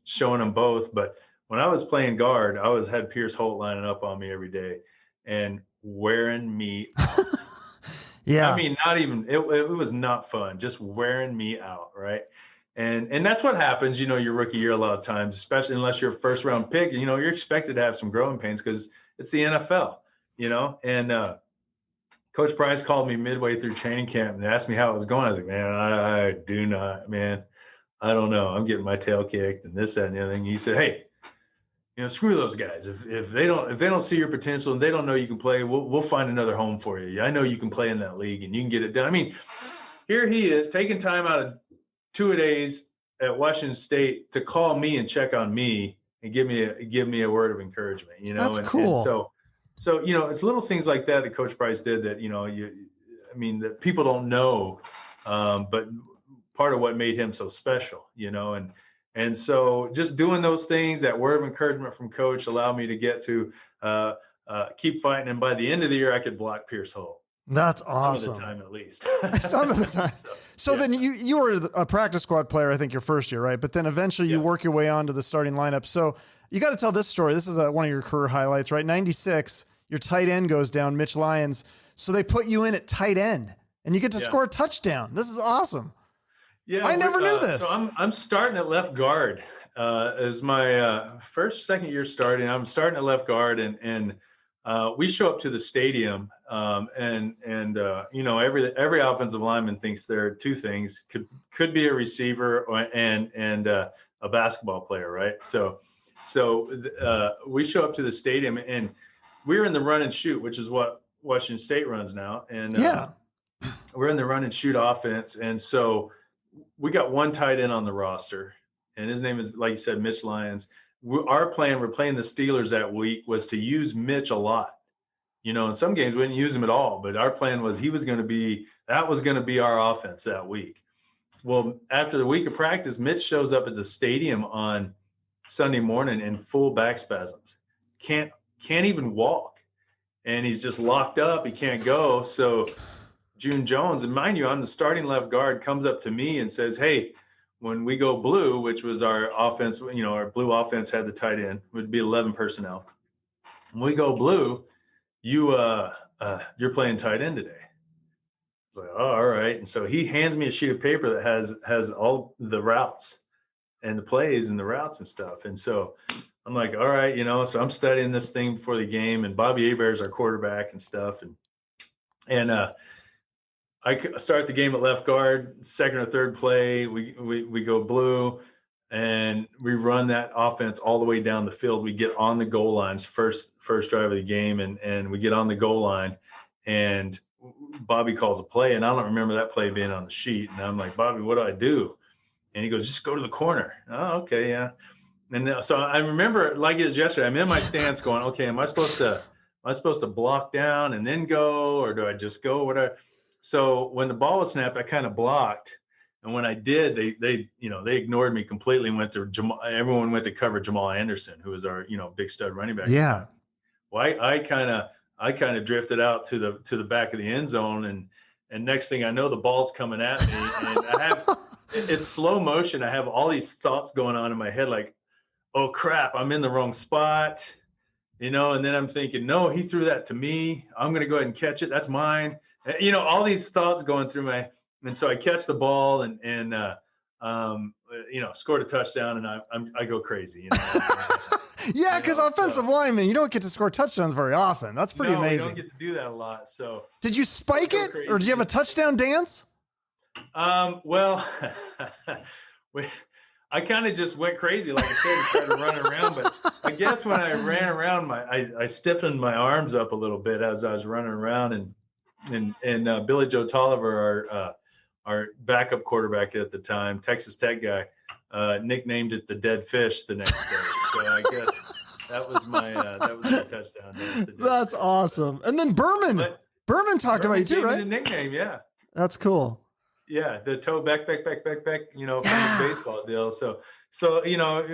Speaker 2: showing them both. But when I was playing guard, I had Pierce Holt lining up on me every day and wearing me out.
Speaker 1: Yeah.
Speaker 2: I mean, not even, it was not fun, just wearing me out, right? And that's what happens, you know, your rookie year a lot of times, especially unless you're a first round pick, you know, you're expected to have some growing pains, because it's the NFL. You know, and Coach Price called me midway through training camp and asked me how it was going. I was like, man, I do not, man. I don't know. I'm getting my tail kicked and this, that, and the other thing. He said, hey, you know, screw those guys. If they don't see your potential and they don't know you can play, we'll find another home for you. I know you can play in that league and you can get it done. I mean, here he is taking time out of 2 days at Washington State to call me and check on me and give me a word of encouragement. You know,
Speaker 1: that's cool.
Speaker 2: And so, you know, it's little things like that Coach Price did that, you know, that people don't know, but part of what made him so special, you know, and so just doing those things, that word of encouragement from Coach allowed me to get to keep fighting. And by the end of the year, I could block Pierce Holt.
Speaker 1: That's awesome.
Speaker 2: Some of the time, at least.
Speaker 1: Some of the time. So then you were a practice squad player, I think, your first year, right? But then eventually you work your way onto the starting lineup. So you got to tell this story. This is one of your career highlights, right? 96. Your tight end goes down, Mitch Lyons. So they put you in at tight end, and you get to score a touchdown. This is awesome.
Speaker 2: Yeah,
Speaker 1: I never knew this.
Speaker 2: So I'm starting at left guard. As my second year starting, I'm starting at left guard, and we show up to the stadium, and every offensive lineman thinks there are two things: could be a receiver and a basketball player, right? So we show up to the stadium, and we're in the run and shoot, which is what Washington State runs now, and we're in the run and shoot offense, and so we got one tight end on the roster, and his name is, like you said, Mitch Lyons. Our plan, we're playing the Steelers that week, was to use Mitch a lot. In some games we didn't use him at all, but our plan was that was going to be our offense that week. Well, after the week of practice, Mitch shows up at the stadium on Sunday morning in full back spasms. Can't even walk. And he's just locked up. He can't go. So June Jones, and mind you, I'm the starting left guard, comes up to me and says, "Hey, when we go blue," which was our offense, our blue offense had the tight end, would be 11 personnel. When we go blue, you're playing tight end today. I was like, "Oh, all right." And so he hands me a sheet of paper that has all the routes and the plays and the routes and stuff. And so I'm like, "All right," so I'm studying this thing before the game, and Bobby Hebert's our quarterback and stuff. And I start the game at left guard, second or third play, we go blue, and we run that offense all the way down the field. We get on the goal lines, first drive of the game, and we get on the goal line, and Bobby calls a play, and I don't remember that play being on the sheet. And I'm like, "Bobby, what do I do?" And he goes, "Just go to the corner." Oh, okay, yeah. And so I remember like it was yesterday. I'm in my stance going, "Okay, am I supposed to block down and then go, or do I just go, whatever?" So when the ball was snapped, I kind of blocked, and when I did, they ignored me completely and went to everyone went to cover Jamal Anderson, who was our big stud running back.
Speaker 1: Yeah.
Speaker 2: Well, I kind of drifted out to the back of the end zone, and next thing I know, the ball's coming at me, and it's slow motion. I have all these thoughts going on in my head, like, "Oh crap, I'm in the wrong spot," and then I'm thinking, "No, he threw that to me. I'm going to go ahead and catch it. That's mine." All these thoughts going through and so I catch the ball and scored a touchdown, and I go crazy.
Speaker 1: Yeah, because offensive linemen, you don't get to score touchdowns very often. That's pretty amazing.
Speaker 2: We don't get to do that a lot. So
Speaker 1: did you spike it, or did you have a touchdown dance?
Speaker 2: Well, I kind of just went crazy, like I said, and started running around. But I guess when I ran around, I stiffened my arms up a little bit as I was running around, and Billy Joe Tolliver, our backup quarterback at the time, Texas Tech guy, nicknamed it the dead fish the next day. So I guess that was my touchdown.
Speaker 1: That's awesome. And then Berman talked about you too, right?
Speaker 2: The nickname, yeah.
Speaker 1: That's cool.
Speaker 2: Yeah, the Tobeck, baseball deal. So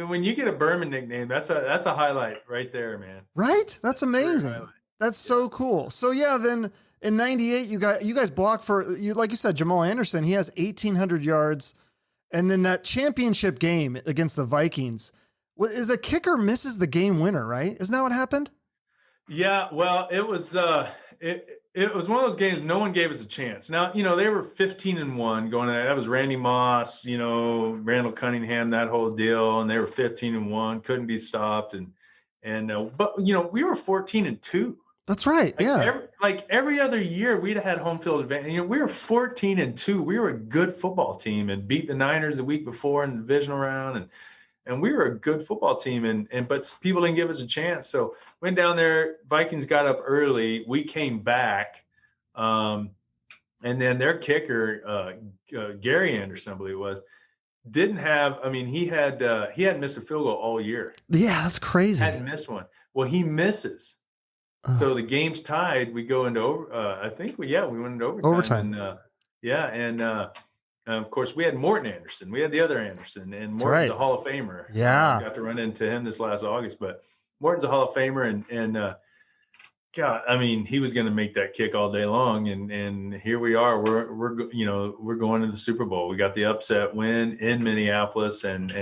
Speaker 2: when you get a Berman nickname, that's a highlight right there, man.
Speaker 1: Right? That's amazing. That's so cool. So yeah, then in '98, you guys blocked for you, like you said, Jamal Anderson. He has 1,800 yards, and then that championship game against the Vikings, is the kicker misses the game winner, right? Isn't that what happened?
Speaker 2: Yeah. Well, it was it was one of those games no one gave us a chance. Now, they were 15-1 going. That was Randy Moss, Randall Cunningham, that whole deal, and they were 15-1, couldn't be stopped, but we were 14-2.
Speaker 1: That's right.
Speaker 2: Every other year we'd have had home field advantage. We were 14-2. We were a good football team and beat the Niners the week before in the divisional round, and we were a good football team, but people didn't give us a chance. So went down there. Vikings got up early. We came back, and then their kicker, Gary Anderson, I believe it was, didn't have. I mean, he hadn't missed a field goal all year.
Speaker 1: Yeah, that's crazy.
Speaker 2: Hadn't missed one. Well, he misses. So the game's tied. We go into we went into overtime. And, of course, we had Morton Anderson. We had the other Anderson, and Morton's a Hall of Famer.
Speaker 1: Yeah,
Speaker 2: I got to run into him this last August. But Morton's a Hall of Famer, and God, I mean, he was going to make that kick all day long, and here we are. We're going to the Super Bowl. We got the upset win in Minneapolis, and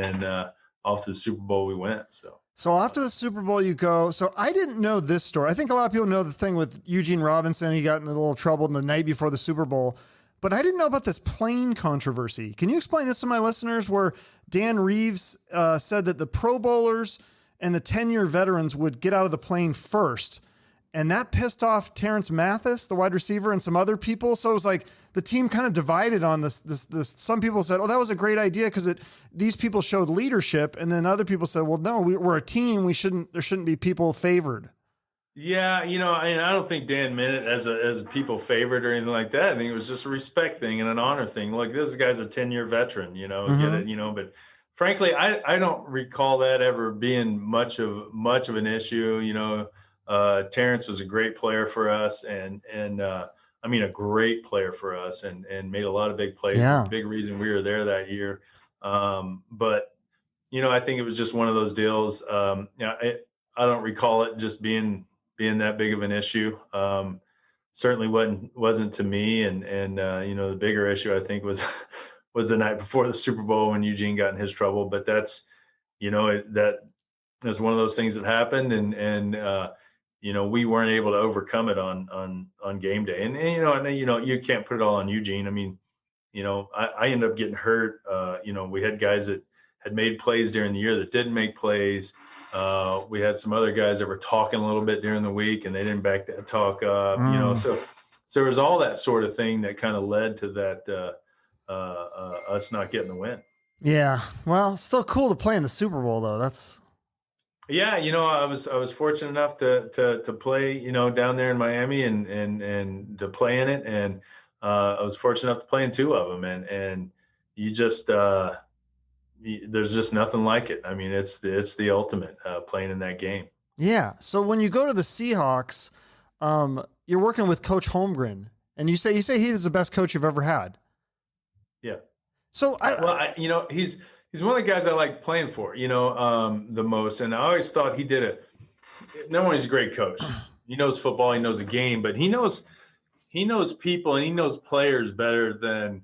Speaker 2: off to the Super Bowl we went.
Speaker 1: So after the Super Bowl, you go. So I didn't know this story. I think a lot of people know the thing with Eugene Robinson. He got in a little trouble the night before the Super Bowl, but I didn't know about this plane controversy. Can you explain this to my listeners, where Dan Reeves said that the Pro Bowlers and the 10-year veterans would get out of the plane first, And that pissed off Terrence Mathis, the wide receiver, and some other people. So it was like the team kind of divided on this. Some people said, "Oh, that was a great idea because these people showed leadership," and then other people said, "Well, no, we're a team. There shouldn't be people favored."
Speaker 2: Yeah, I don't think Dan meant it as a people favorite or anything like that. I think it was just a respect thing and an honor thing. Like, this guy's a 10-year veteran, get it, but frankly, I don't recall that ever being much of an issue. Terrence was a great player for us, and a great player for us, and made a lot of big plays.
Speaker 1: Yeah.
Speaker 2: Big reason we were there that year. But I think it was just one of those deals. I don't recall it just being that big of an issue. Certainly wasn't to me. And the bigger issue, I think, was the night before the Super Bowl when Eugene got in his trouble. But that's, that's one of those things that happened. And we weren't able to overcome it on game day. And you can't put it all on Eugene. I mean, I ended up getting hurt. We had guys that had made plays during the year that didn't make plays. We had some other guys that were talking a little bit during the week, and they didn't back that talk up. So there was all that sort of thing that kind of led to that us not getting the win.
Speaker 3: Yeah, well, it's still cool to play in the Super Bowl, though. That's
Speaker 2: yeah. I was fortunate enough to play down there in Miami and to play in it, and I was fortunate enough to play in two of them, and you just. There's just nothing like it. I mean, it's the ultimate playing in that game.
Speaker 3: Yeah. So when you go to the Seahawks, you're working with Coach Holmgren, and you say he's the best coach you've ever had.
Speaker 2: Yeah.
Speaker 3: So
Speaker 2: he's one of the guys I like playing for. The most, and I always thought he did it. Number one, he's a great coach. He knows football. He knows the game, but he knows people and he knows players better than.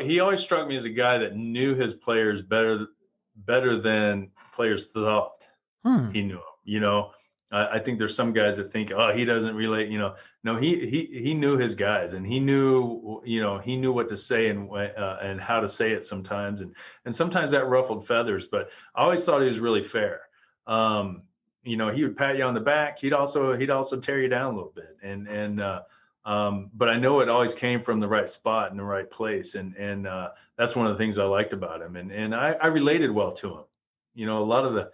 Speaker 2: He always struck me as a guy that knew his players better than players thought he knew them. I think there's some guys that think, oh, he doesn't relate. No, he knew his guys, and he knew what to say and how to say it sometimes, and sometimes that ruffled feathers. But I always thought he was really fair. He would pat you on the back. He'd also tear you down a little bit, but I know it always came from the right spot and the right place. And that's one of the things I liked about him. And I related well to him. A lot of the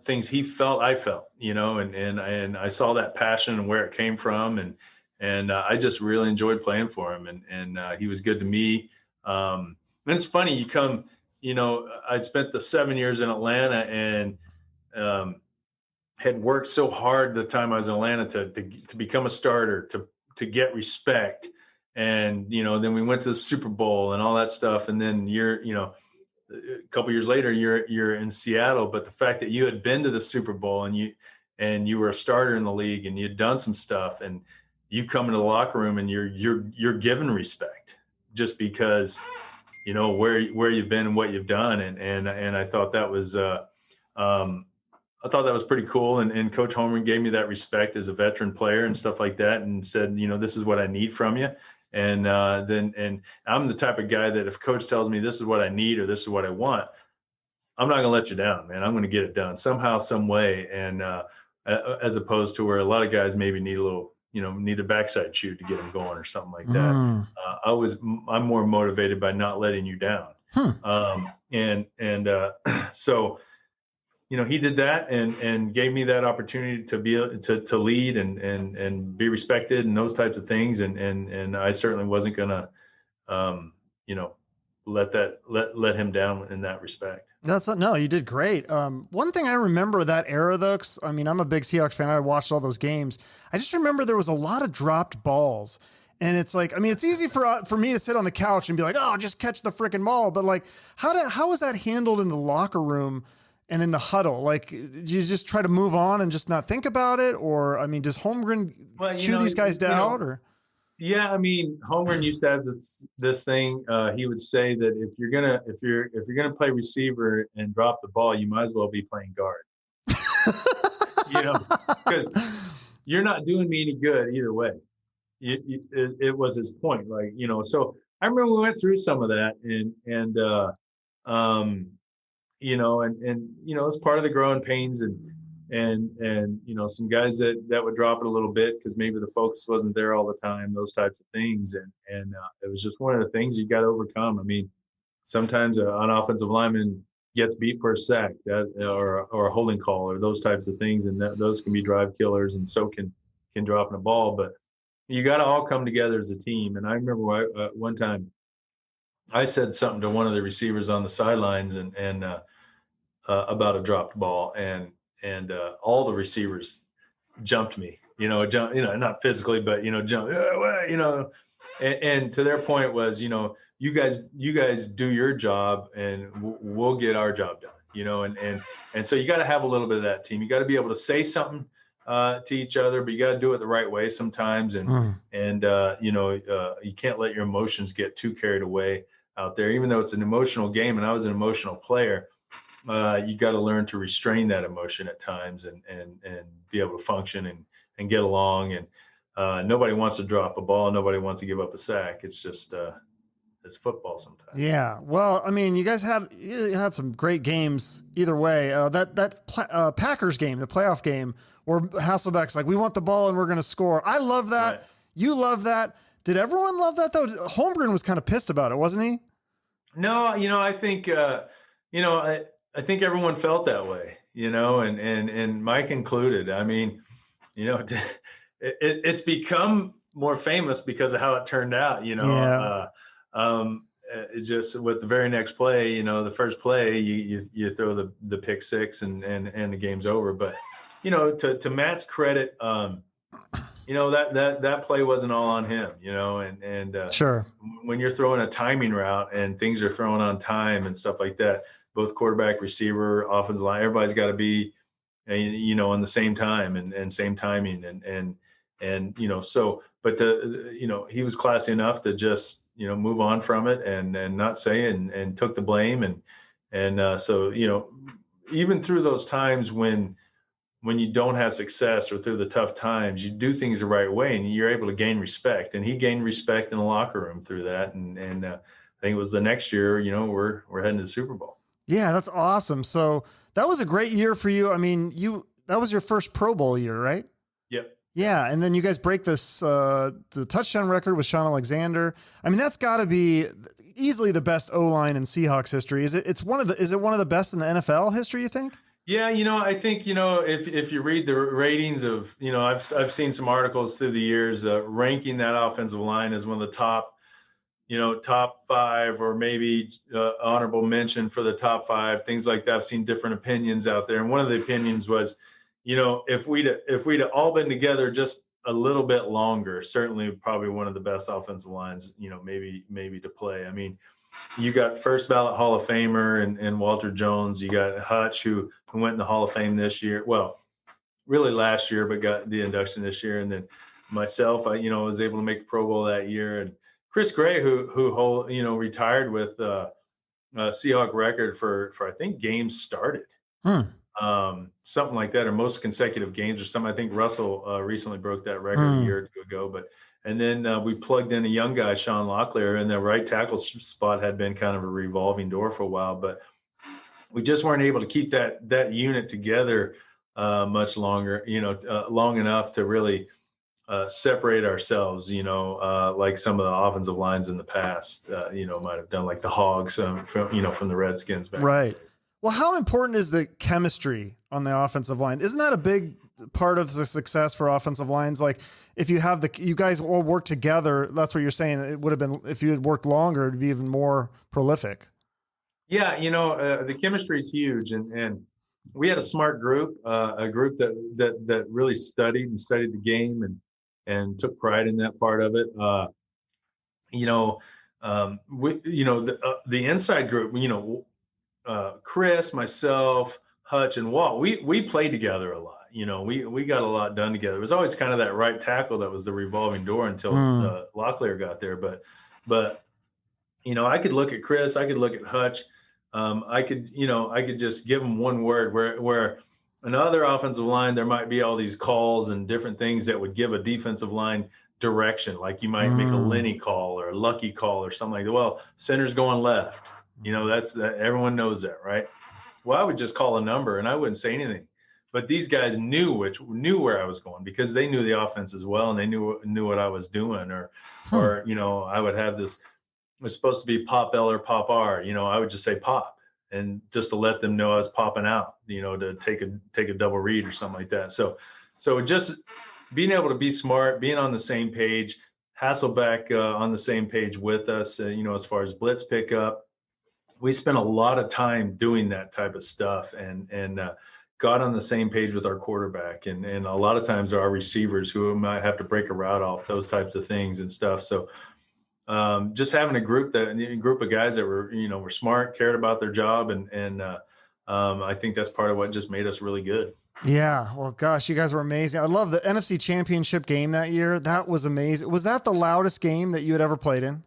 Speaker 2: things he felt, I felt, and I saw that passion and where it came from. And I just really enjoyed playing for him. And he was good to me. And it's funny, I'd spent the 7 years in Atlanta and had worked so hard the time I was in Atlanta to become a starter, to get respect. And, then we went to the Super Bowl and all that stuff. And then a couple years later, you're in Seattle, but the fact that you had been to the Super Bowl and you were a starter in the league and you'd done some stuff, and you come into the locker room and you're given respect just because, where you've been and what you've done. And I thought that was, pretty cool. And Coach Holmgren gave me that respect as a veteran player and stuff like that, and said, this is what I need from you. And then I'm the type of guy that if Coach tells me this is what I need or this is what I want, I'm not going to let you down, man. I'm going to get it done somehow, some way. And as opposed to where a lot of guys maybe need a little, need a backside shoot to get them going or something like that. I'm more motivated by not letting you down. So, he did that and gave me that opportunity to lead and be respected and those types of things. And I certainly wasn't going to, let him down in that respect.
Speaker 3: No, you did great. One thing I remember that era though, 'cause, I'm a big Seahawks fan. I watched all those games. I just remember there was a lot of dropped balls. And it's like, it's easy for me to sit on the couch and be like, oh, just catch the freaking ball. But like, how was that handled in the locker room and in the huddle? Like, do you just try to move on and just not think about it? Or, does Holmgren chew these guys down? Or
Speaker 2: yeah, Holmgren used to have this thing. He would say that if you're gonna play receiver and drop the ball, you might as well be playing guard. Because you're not doing me any good either way. It was his point, like, So I remember we went through some of that, and it's part of the growing pains, and and some guys that would drop it a little bit because maybe the focus wasn't there all the time, those types of things. And it was just one of the things you got to overcome. I mean, sometimes an offensive lineman gets beat for a sack or a holding call or those types of things, and those can be drive killers, and so can dropping a ball. But you got to all come together as a team. And I remember one time I said something to one of the receivers on the sidelines and about a dropped ball, and all the receivers jumped me, not physically, but jumped, and to their point was, you guys do your job and we'll get our job done, and so you got to have a little bit of that team. You got to be able to say something to each other, but you got to do it the right way sometimes, and you can't let your emotions get too carried away out there, even though it's an emotional game and I was an emotional player. You got to learn to restrain that emotion at times and be able to function and get along. And nobody wants to drop a ball. Nobody wants to give up a sack. It's just it's football sometimes.
Speaker 3: Yeah. Well, I mean, you guys had some great games either way. That Packers game, the playoff game, where Hasselbeck's like, we want the ball and we're going to score. I love that. Right. You love that. Did everyone love that though? Holmgren was kind of pissed about it, wasn't he?
Speaker 2: No, I think, I think everyone felt that way, and Mike included. I mean, it's become more famous because of how it turned out,
Speaker 3: Yeah.
Speaker 2: It just with the very next play, the first play, you throw the pick six and the game's over. But, to Matt's credit, that play wasn't all on him, and
Speaker 3: sure.
Speaker 2: When you're throwing a timing route and things are thrown on time and stuff like that, both quarterback, receiver, offensive line, everybody's got to be, on the same time and same timing and so, but he was classy enough to just, move on from it and not say and took the blame. So, even through those times when you don't have success or through the tough times, you do things the right way and you're able to gain respect. And he gained respect in the locker room through that. And I think it was the next year, we're heading to the Super Bowl. Yeah,
Speaker 3: that's awesome. So that was a great year for you. I mean, that was your first Pro Bowl year, right?
Speaker 2: Yep.
Speaker 3: Yeah, and then you guys break this the touchdown record with Shaun Alexander. I mean, that's got to be easily the best O-line in Seahawks history. Is it one of the best in the NFL history, you think?
Speaker 2: Yeah, I think if you read the ratings of I've seen some articles through the years ranking that offensive line as one of the top top five or maybe honorable mention for the top five, things like that. I've seen different opinions out there. And one of the opinions was, if we'd all been together just a little bit longer, certainly probably one of the best offensive lines, maybe to play. I mean, you got first ballot Hall of Famer and Walter Jones. You got Hutch, who went in the Hall of Fame this year. Well, really last year, but got the induction this year. And then myself, I was able to make a Pro Bowl that year. And Chris Gray, who retired with a Seahawk record for I think games started, something like that, or most consecutive games or something. I think Russell recently broke that record a year or two ago. And then we plugged in a young guy, Sean Locklear, and the right tackle spot had been kind of a revolving door for a while, but we just weren't able to keep that unit together much longer, long enough to really separate ourselves, like some of the offensive lines in the past, might have done, like the Hogs from the Redskins back.
Speaker 3: Right. Well, how important is the chemistry on the offensive line? Isn't that a big part of the success for offensive lines? Like if you have you guys all work together, that's what you're saying. It would have been, if you had worked longer, it'd be even more prolific.
Speaker 2: Yeah. The chemistry is huge. And we had a smart group, a group that really studied the game and took pride in that part of it. The inside group, Chris, myself, Hutch, and Walt, we played together a lot. We got a lot done together. It was always kind of that right tackle that was the revolving door until Locklear got there. But I could look at Chris, I could look at Hutch. I could just give them one word where another offensive line, there might be all these calls and different things that would give a defensive line direction. Like you might make a Lenny call or a Lucky call or something like that. Well, center's going left. That's that. Everyone knows that, right? Well, I would just call a number and I wouldn't say anything. but these guys knew where I was going, because they knew the offense as well, and they knew what I was doing, or you know, I would have this, it was supposed to be pop L or pop R, you know, I would just say pop, and just to let them know I was popping out, you know, to take a double read or something like that. So just being able to be smart, being on the same page, Hasselbeck on the same page with us, you know, as far as blitz pickup. We spent a lot of time doing that type of stuff, and got on the same page with our quarterback, and a lot of times our receivers who might have to break a route off, those types of things and stuff. So just having a group of guys that were smart, cared about their job, and I think that's part of what just made us really good.
Speaker 3: Yeah. Well, gosh, you guys were amazing. I love the NFC Championship game that year. That was amazing. Was that the loudest game that you had ever played in?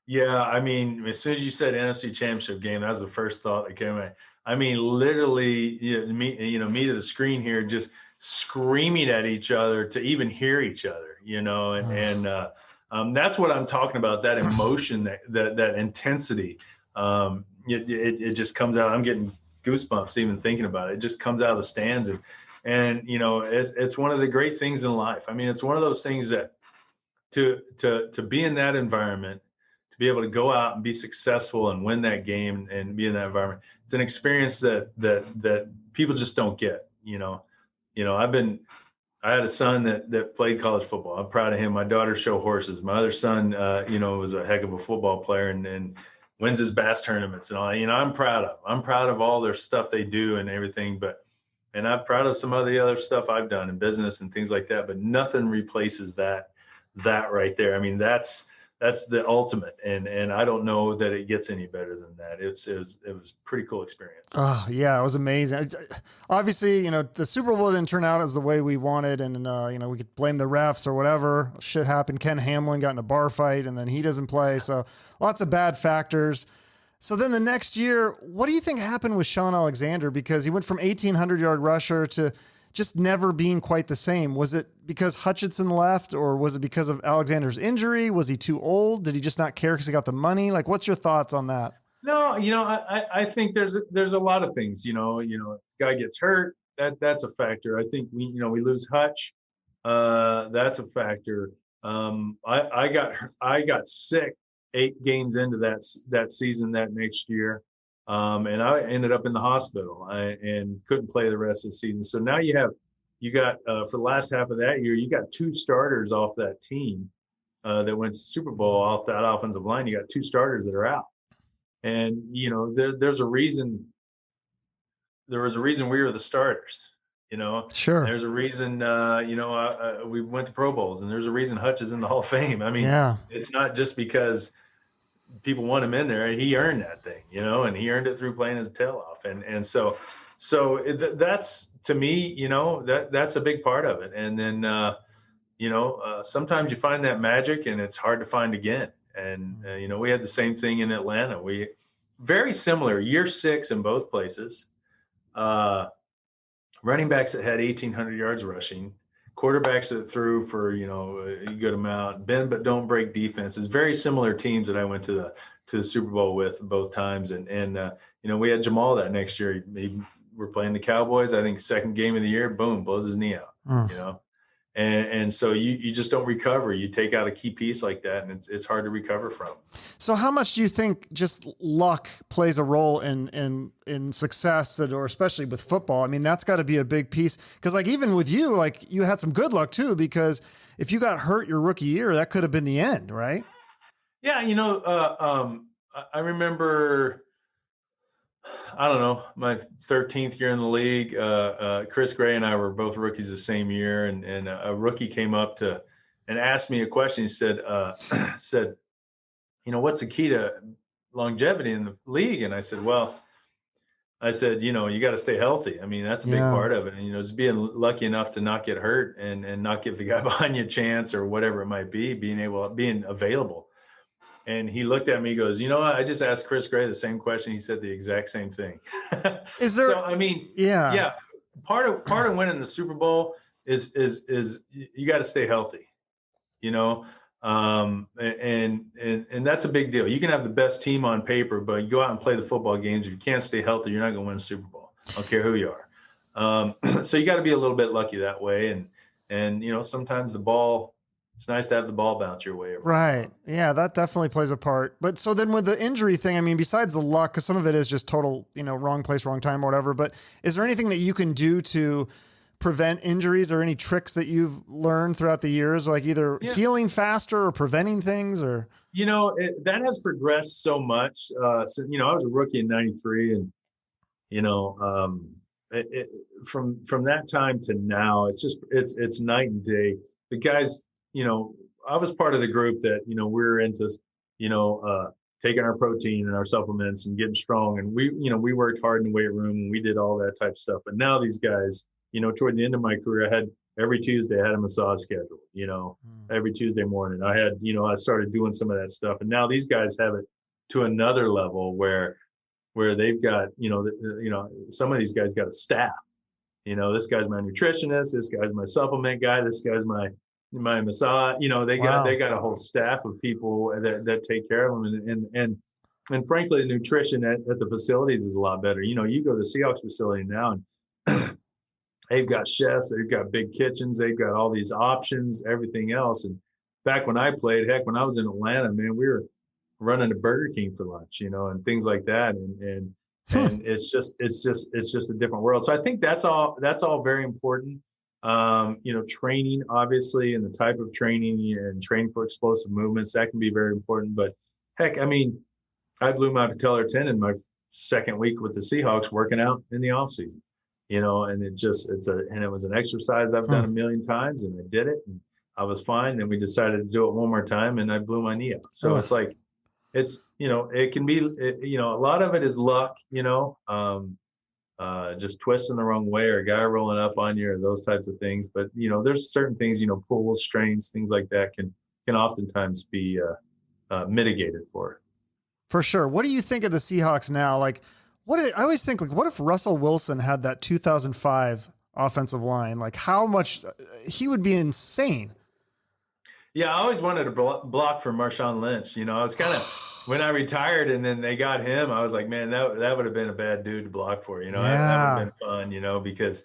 Speaker 2: Yeah, I mean, as soon as you said NFC Championship game, that was the first thought that came to mind. I mean, literally, me to the screen here, just screaming at each other to even hear each other, you know, and that's what I'm talking about. That emotion, that intensity, it just comes out. I'm getting goosebumps even thinking about it. It just comes out of the stands, and you know, it's one of the great things in life. I mean, it's one of those things that to be in that environment, to be able to go out and be successful and win that game and be in that environment, it's an experience that people just don't get. You know, I had a son that played college football. I'm proud of him. My daughter show horses. My other son, was a heck of a football player and wins his bass tournaments and all. You know, I'm proud of all their stuff they do and everything. And I'm proud of some of the other stuff I've done in business and things like that. But nothing replaces that right there. I mean, that's the ultimate, and I don't know that it gets any better than that. It was a pretty cool experience.
Speaker 3: Oh yeah, it was amazing. Obviously, the Super Bowl didn't turn out as the way we wanted, and we could blame the refs or whatever. Shit happened. Ken Hamlin got in a bar fight, and then he doesn't play. So lots of bad factors. So then the next year, what do you think happened with Sean Alexander? Because he went from 1,800-yard rusher to just never being quite the same. Was it because Hutchinson left, or was it because of Alexander's injury? Was he too old? Did he just not care because he got the money? Like, what's your thoughts on that?
Speaker 2: No, I think there's a lot of things. Guy gets hurt, that's a factor. I think we lose Hutch, that's a factor. I got sick 8 games into that season that next year. And I ended up in the hospital and couldn't play the rest of the season. So now you got for the last half of that year, you got 2 starters off that team that went to Super Bowl off that offensive line. You got 2 starters that are out, and there's a reason. There was a reason we were the starters.
Speaker 3: Sure.
Speaker 2: There's a reason. We went to Pro Bowls, and there's a reason Hutch is in the Hall of Fame. I mean, yeah. It's not just because people want him in there. He earned that thing, and he earned it through playing his tail off. And so that's, to me, that's a big part of it. And then, sometimes you find that magic and it's hard to find again. And, we had the same thing in Atlanta. We very similar, year 6 in both places, running backs that had 1,800 yards rushing, quarterbacks that threw for a good amount, bend but don't break defenses. Very similar teams that I went to the Super Bowl with both times, and we had Jamal that next year. We're playing the Cowboys. I think second game of the year, boom, blows his knee out. And so you just don't recover. You take out a key piece like that, and it's hard to recover from.
Speaker 3: So how much do you think just luck plays a role in success, or especially with football? I mean, that's got to be a big piece, because even with you, you had some good luck too, because if you got hurt your rookie year, that could have been the end, right?
Speaker 2: Yeah, I remember, I don't know, my 13th year in the league, Chris Gray and I were both rookies the same year, and a rookie came up and asked me a question. He said, what's the key to longevity in the league? And I said, you got to stay healthy. I mean, that's a big part of it. And, it's being lucky enough to not get hurt and not give the guy behind you a chance or whatever it might be, being available. And he looked at me, he goes, I just asked Chris Gray the same question. He said the exact same thing.
Speaker 3: Is there,
Speaker 2: so, I mean, yeah. Part of winning the Super Bowl is you got to stay healthy, and that's a big deal. You can have the best team on paper, but you go out and play the football games. If you can't stay healthy, you're not going to win a Super Bowl. I don't care who you are. So you got to be a little bit lucky that way. And, you know, sometimes it's nice to have the ball bounce your way.
Speaker 3: Right. Yeah, that definitely plays a part. But so then with the injury thing, I mean, besides the luck, because some of it is just total, you know, wrong place, wrong time or whatever, but is there anything that you can do to prevent injuries, or any tricks that you've learned throughout the years, like either healing faster or preventing things? Or,
Speaker 2: you know, that has progressed so much. So, you know, I was a rookie in '93, and, you know, from that time to now, it's night and day. The guys, you know, I was part of the group that, you know, we were into, you know, taking our protein and our supplements and getting strong. And we worked hard in the weight room, and we did all that type of stuff. But now these guys, you know, toward the end of my career, every Tuesday I had a massage schedule, you know, every Tuesday morning I started doing some of that stuff. And now these guys have it to another level where they've got, you know, some of these guys got a staff. You know, this guy's my nutritionist, this guy's my supplement guy, this guy's my massage. You know, they got a whole staff of people that take care of them. And frankly, the nutrition at the facilities is a lot better. You know, you go to the Seahawks facility now, and they've got chefs, they've got big kitchens, they've got all these options, everything else. And back when I played, heck, when I was in Atlanta, man, we were running to Burger King for lunch, you know, and things like that. And it's just a different world. So I think that's all very important. You know, training, obviously, and the type of training and training for explosive movements, that can be very important. But heck, I mean, I blew my patellar tendon my second week with the Seahawks working out in the off season, you know, and it was an exercise I've done a million times, and I did it, and I was fine. Then we decided to do it one more time, and I blew my knee out. So it's like, you know, it can be, you know, a lot of it is luck, you know, just twisting the wrong way, or a guy rolling up on you, or those types of things. But, you know, there's certain things, you know, pulls, strains, things like that can oftentimes be mitigated for.
Speaker 3: For sure. What do you think of the Seahawks now? Like, I always think, like, what if Russell Wilson had that 2005 offensive line? Like, how much he would be insane.
Speaker 2: Yeah, I always wanted to block for Marshawn Lynch. You know, I was kind of, when I retired and then they got him, I was like, man, that would have been a bad dude to block for. You know, that would have been fun, you know, because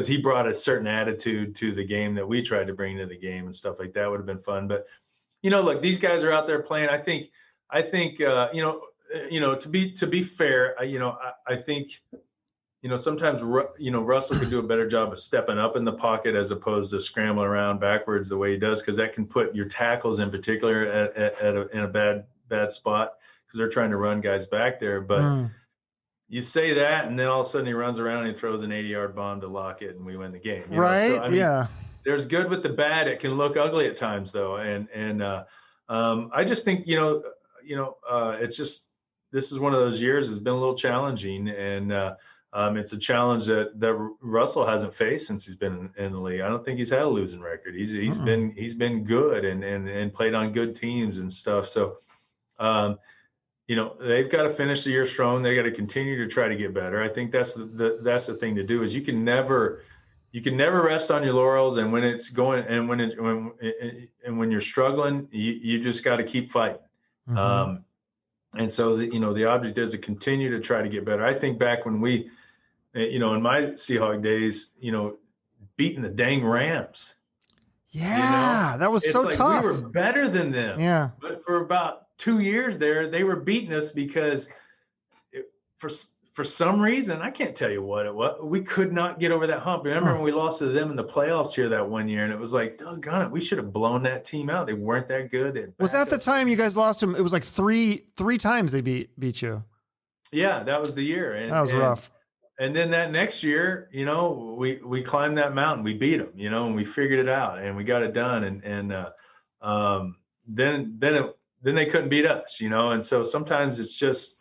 Speaker 2: he brought a certain attitude to the game that we tried to bring to the game, and stuff like that would have been fun. But, you know, look, these guys are out there playing. I think, you know, to be fair, you know, I think, you know, sometimes, you know, Russell could do a better job of stepping up in the pocket as opposed to scrambling around backwards the way he does, because that can put your tackles in particular in a bad spot, because they're trying to run guys back there. But you say that, and then all of a sudden he runs around and he throws an 80-yard bomb to lock it, and we win the game. You
Speaker 3: right?
Speaker 2: know? So, I mean,
Speaker 3: yeah.
Speaker 2: There's good with the bad. It can look ugly at times, though, and I just think, it's just, this is one of those years. It's been a little challenging, and it's a challenge that Russell hasn't faced since he's been in the league. I don't think he's had a losing record. He's been good and played on good teams and stuff. So, they've got to finish the year strong. They got to continue to try to get better. I think that's the thing to do, is you can never rest on your laurels. And when it's going, and when you're struggling, you just got to keep fighting.
Speaker 3: Mm-hmm.
Speaker 2: And so, the object is to continue to try to get better. I think back when we, in my Seahawk days, beating the dang Rams.
Speaker 3: Yeah, that was so tough.
Speaker 2: We were better than them.
Speaker 3: Yeah.
Speaker 2: But for about 2 years there, they were beating us because for some reason, I can't tell you what it was, we could not get over that hump. Remember when we lost to them in the playoffs here that one year, and it was like, doggone it, we should have blown that team out. They weren't that good.
Speaker 3: Was that the time you guys lost them? It was like three times they beat you.
Speaker 2: Yeah, that was the year. And,
Speaker 3: that was rough.
Speaker 2: And then that next year, we climbed that mountain. We beat them, and we figured it out, and we got it done. And then they couldn't beat us, And so sometimes it's just,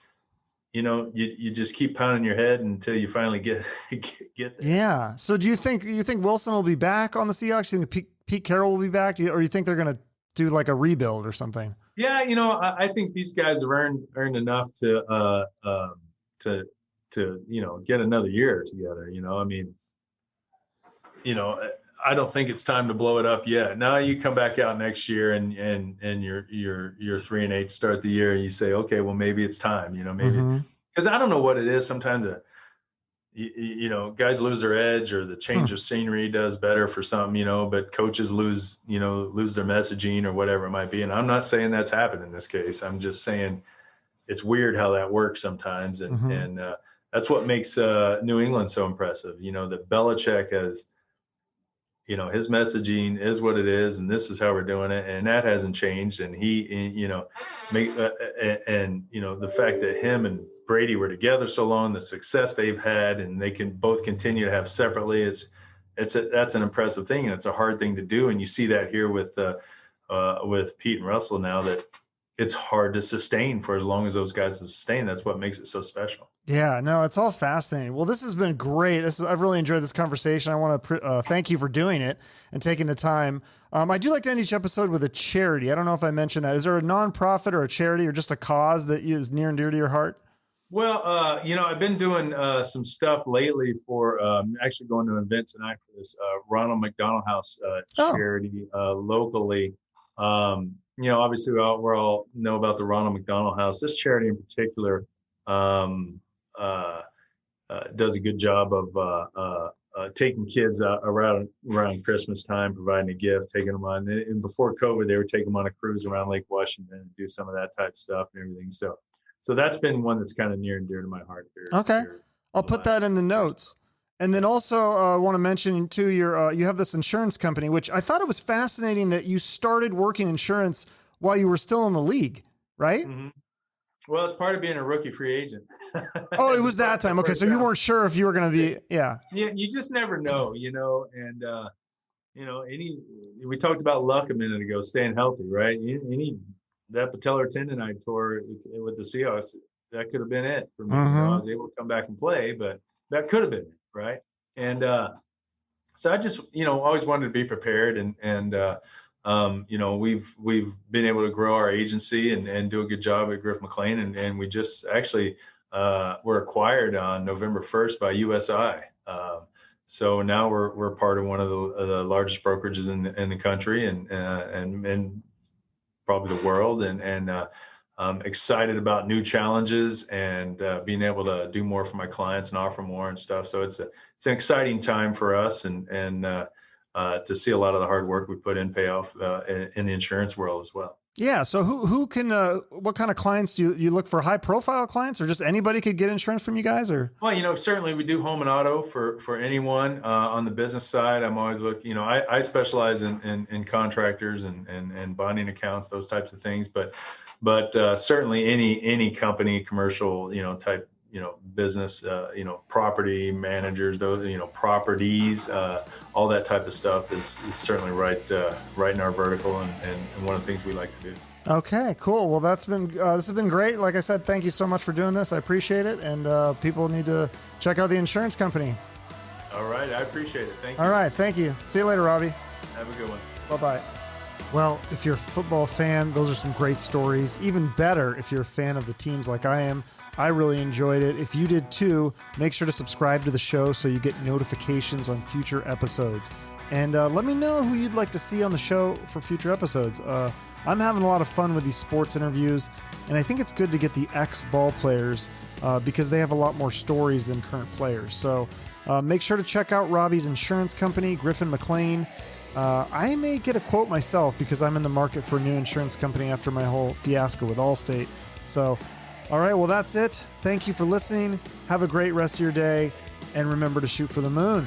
Speaker 2: you just keep pounding your head until you finally get there.
Speaker 3: Yeah. So do you think Wilson will be back on the Seahawks? Do you think Pete Carroll will be back? Or do you think they're going to do like a rebuild or something?
Speaker 2: Yeah. I think these guys have earned enough to get another year together. I don't think it's time to blow it up yet. Now you come back out next year and you're 3-8 start the year, and you say, okay, well, maybe it's time, maybe, because I don't know what it is sometimes. guys lose their edge, or the change of scenery does better for something, but coaches lose their messaging or whatever it might be. And I'm not saying that's happened in this case. I'm just saying it's weird how that works sometimes. And that's what makes New England so impressive, that Belichick has, his messaging is what it is, and this is how we're doing it. And that hasn't changed. And the fact that him and Brady were together so long, the success they've had, and they can both continue to have separately, that's an impressive thing, and it's a hard thing to do. And you see that here with Pete and Russell now, that it's hard to sustain for as long as those guys will sustain. That's what makes it so special.
Speaker 3: Yeah, no, it's all fascinating. Well, this has been great. I've really enjoyed this conversation. I want to thank you for doing it and taking the time. I do like to end each episode with a charity. I don't know if I mentioned that. Is there a nonprofit or a charity or just a cause that is near and dear to your heart?
Speaker 2: Well, I've been doing some stuff lately for actually going to an event tonight for this Ronald McDonald House charity locally. Obviously we all know about the Ronald McDonald House. This charity in particular does a good job of taking kids around Christmas time, providing a gift, taking them on. And before COVID, they were taking them on a cruise around Lake Washington and do some of that type of stuff and everything. So that's been one that's kind of near and dear to my heart.
Speaker 3: Okay. I'll put that in the notes. And then also I want to mention too, you have this insurance company, which I thought it was fascinating that you started working insurance while you were still in the league, right?
Speaker 2: Mm-hmm. Well, it's part of being a rookie free agent.
Speaker 3: Oh, it was that time. Okay. So you weren't sure if you were going to be, yeah.
Speaker 2: Yeah. You just never know, and, we talked about luck a minute ago, staying healthy, right? That patellar tendon I tore with the Seahawks, that could have been it for me. I was able to come back and play, but that could have been it, right? And so I just, always wanted to be prepared, and we've been able to grow our agency and do a good job at Griffin MacLean, and we just actually were acquired on November 1st by U.S.I. So now we're part of one of the largest brokerages in the country and probably the world, and I'm excited about new challenges and being able to do more for my clients and offer more and stuff. So it's an exciting time for us, and to see a lot of the hard work we put in pay off in the insurance world as well.
Speaker 3: Yeah. So who can, what kind of clients do you look for? High profile clients, or just anybody could get insurance from you guys? Or?
Speaker 2: Well, certainly we do home and auto for anyone. On the business side, I'm always looking, I specialize in contractors and bonding accounts, those types of things, but certainly any company, commercial, type, business, property managers, those, properties, all that type of stuff is certainly right in our vertical and one of the things we like to do.
Speaker 3: Okay, cool. Well, this has been great. Like I said, thank you so much for doing this. I appreciate it. And people need to check out the insurance company.
Speaker 2: All right. I appreciate it. Thank you.
Speaker 3: All right. Thank you. See you later, Robbie.
Speaker 2: Have a good one.
Speaker 3: Bye-bye. Well, if you're a football fan, those are some great stories. Even better if you're a fan of the teams like I am. I really enjoyed it. If you did too, make sure to subscribe to the show so you get notifications on future episodes. And let me know who you'd like to see on the show for future episodes. I'm having a lot of fun with these sports interviews, and I think it's good to get the ex-ball players because they have a lot more stories than current players. So make sure to check out Robbie's insurance company, Griffin MacLean. I may get a quote myself because I'm in the market for a new insurance company after my whole fiasco with Allstate. So, all right, well, that's it. Thank you for listening. Have a great rest of your day, and remember to shoot for the moon.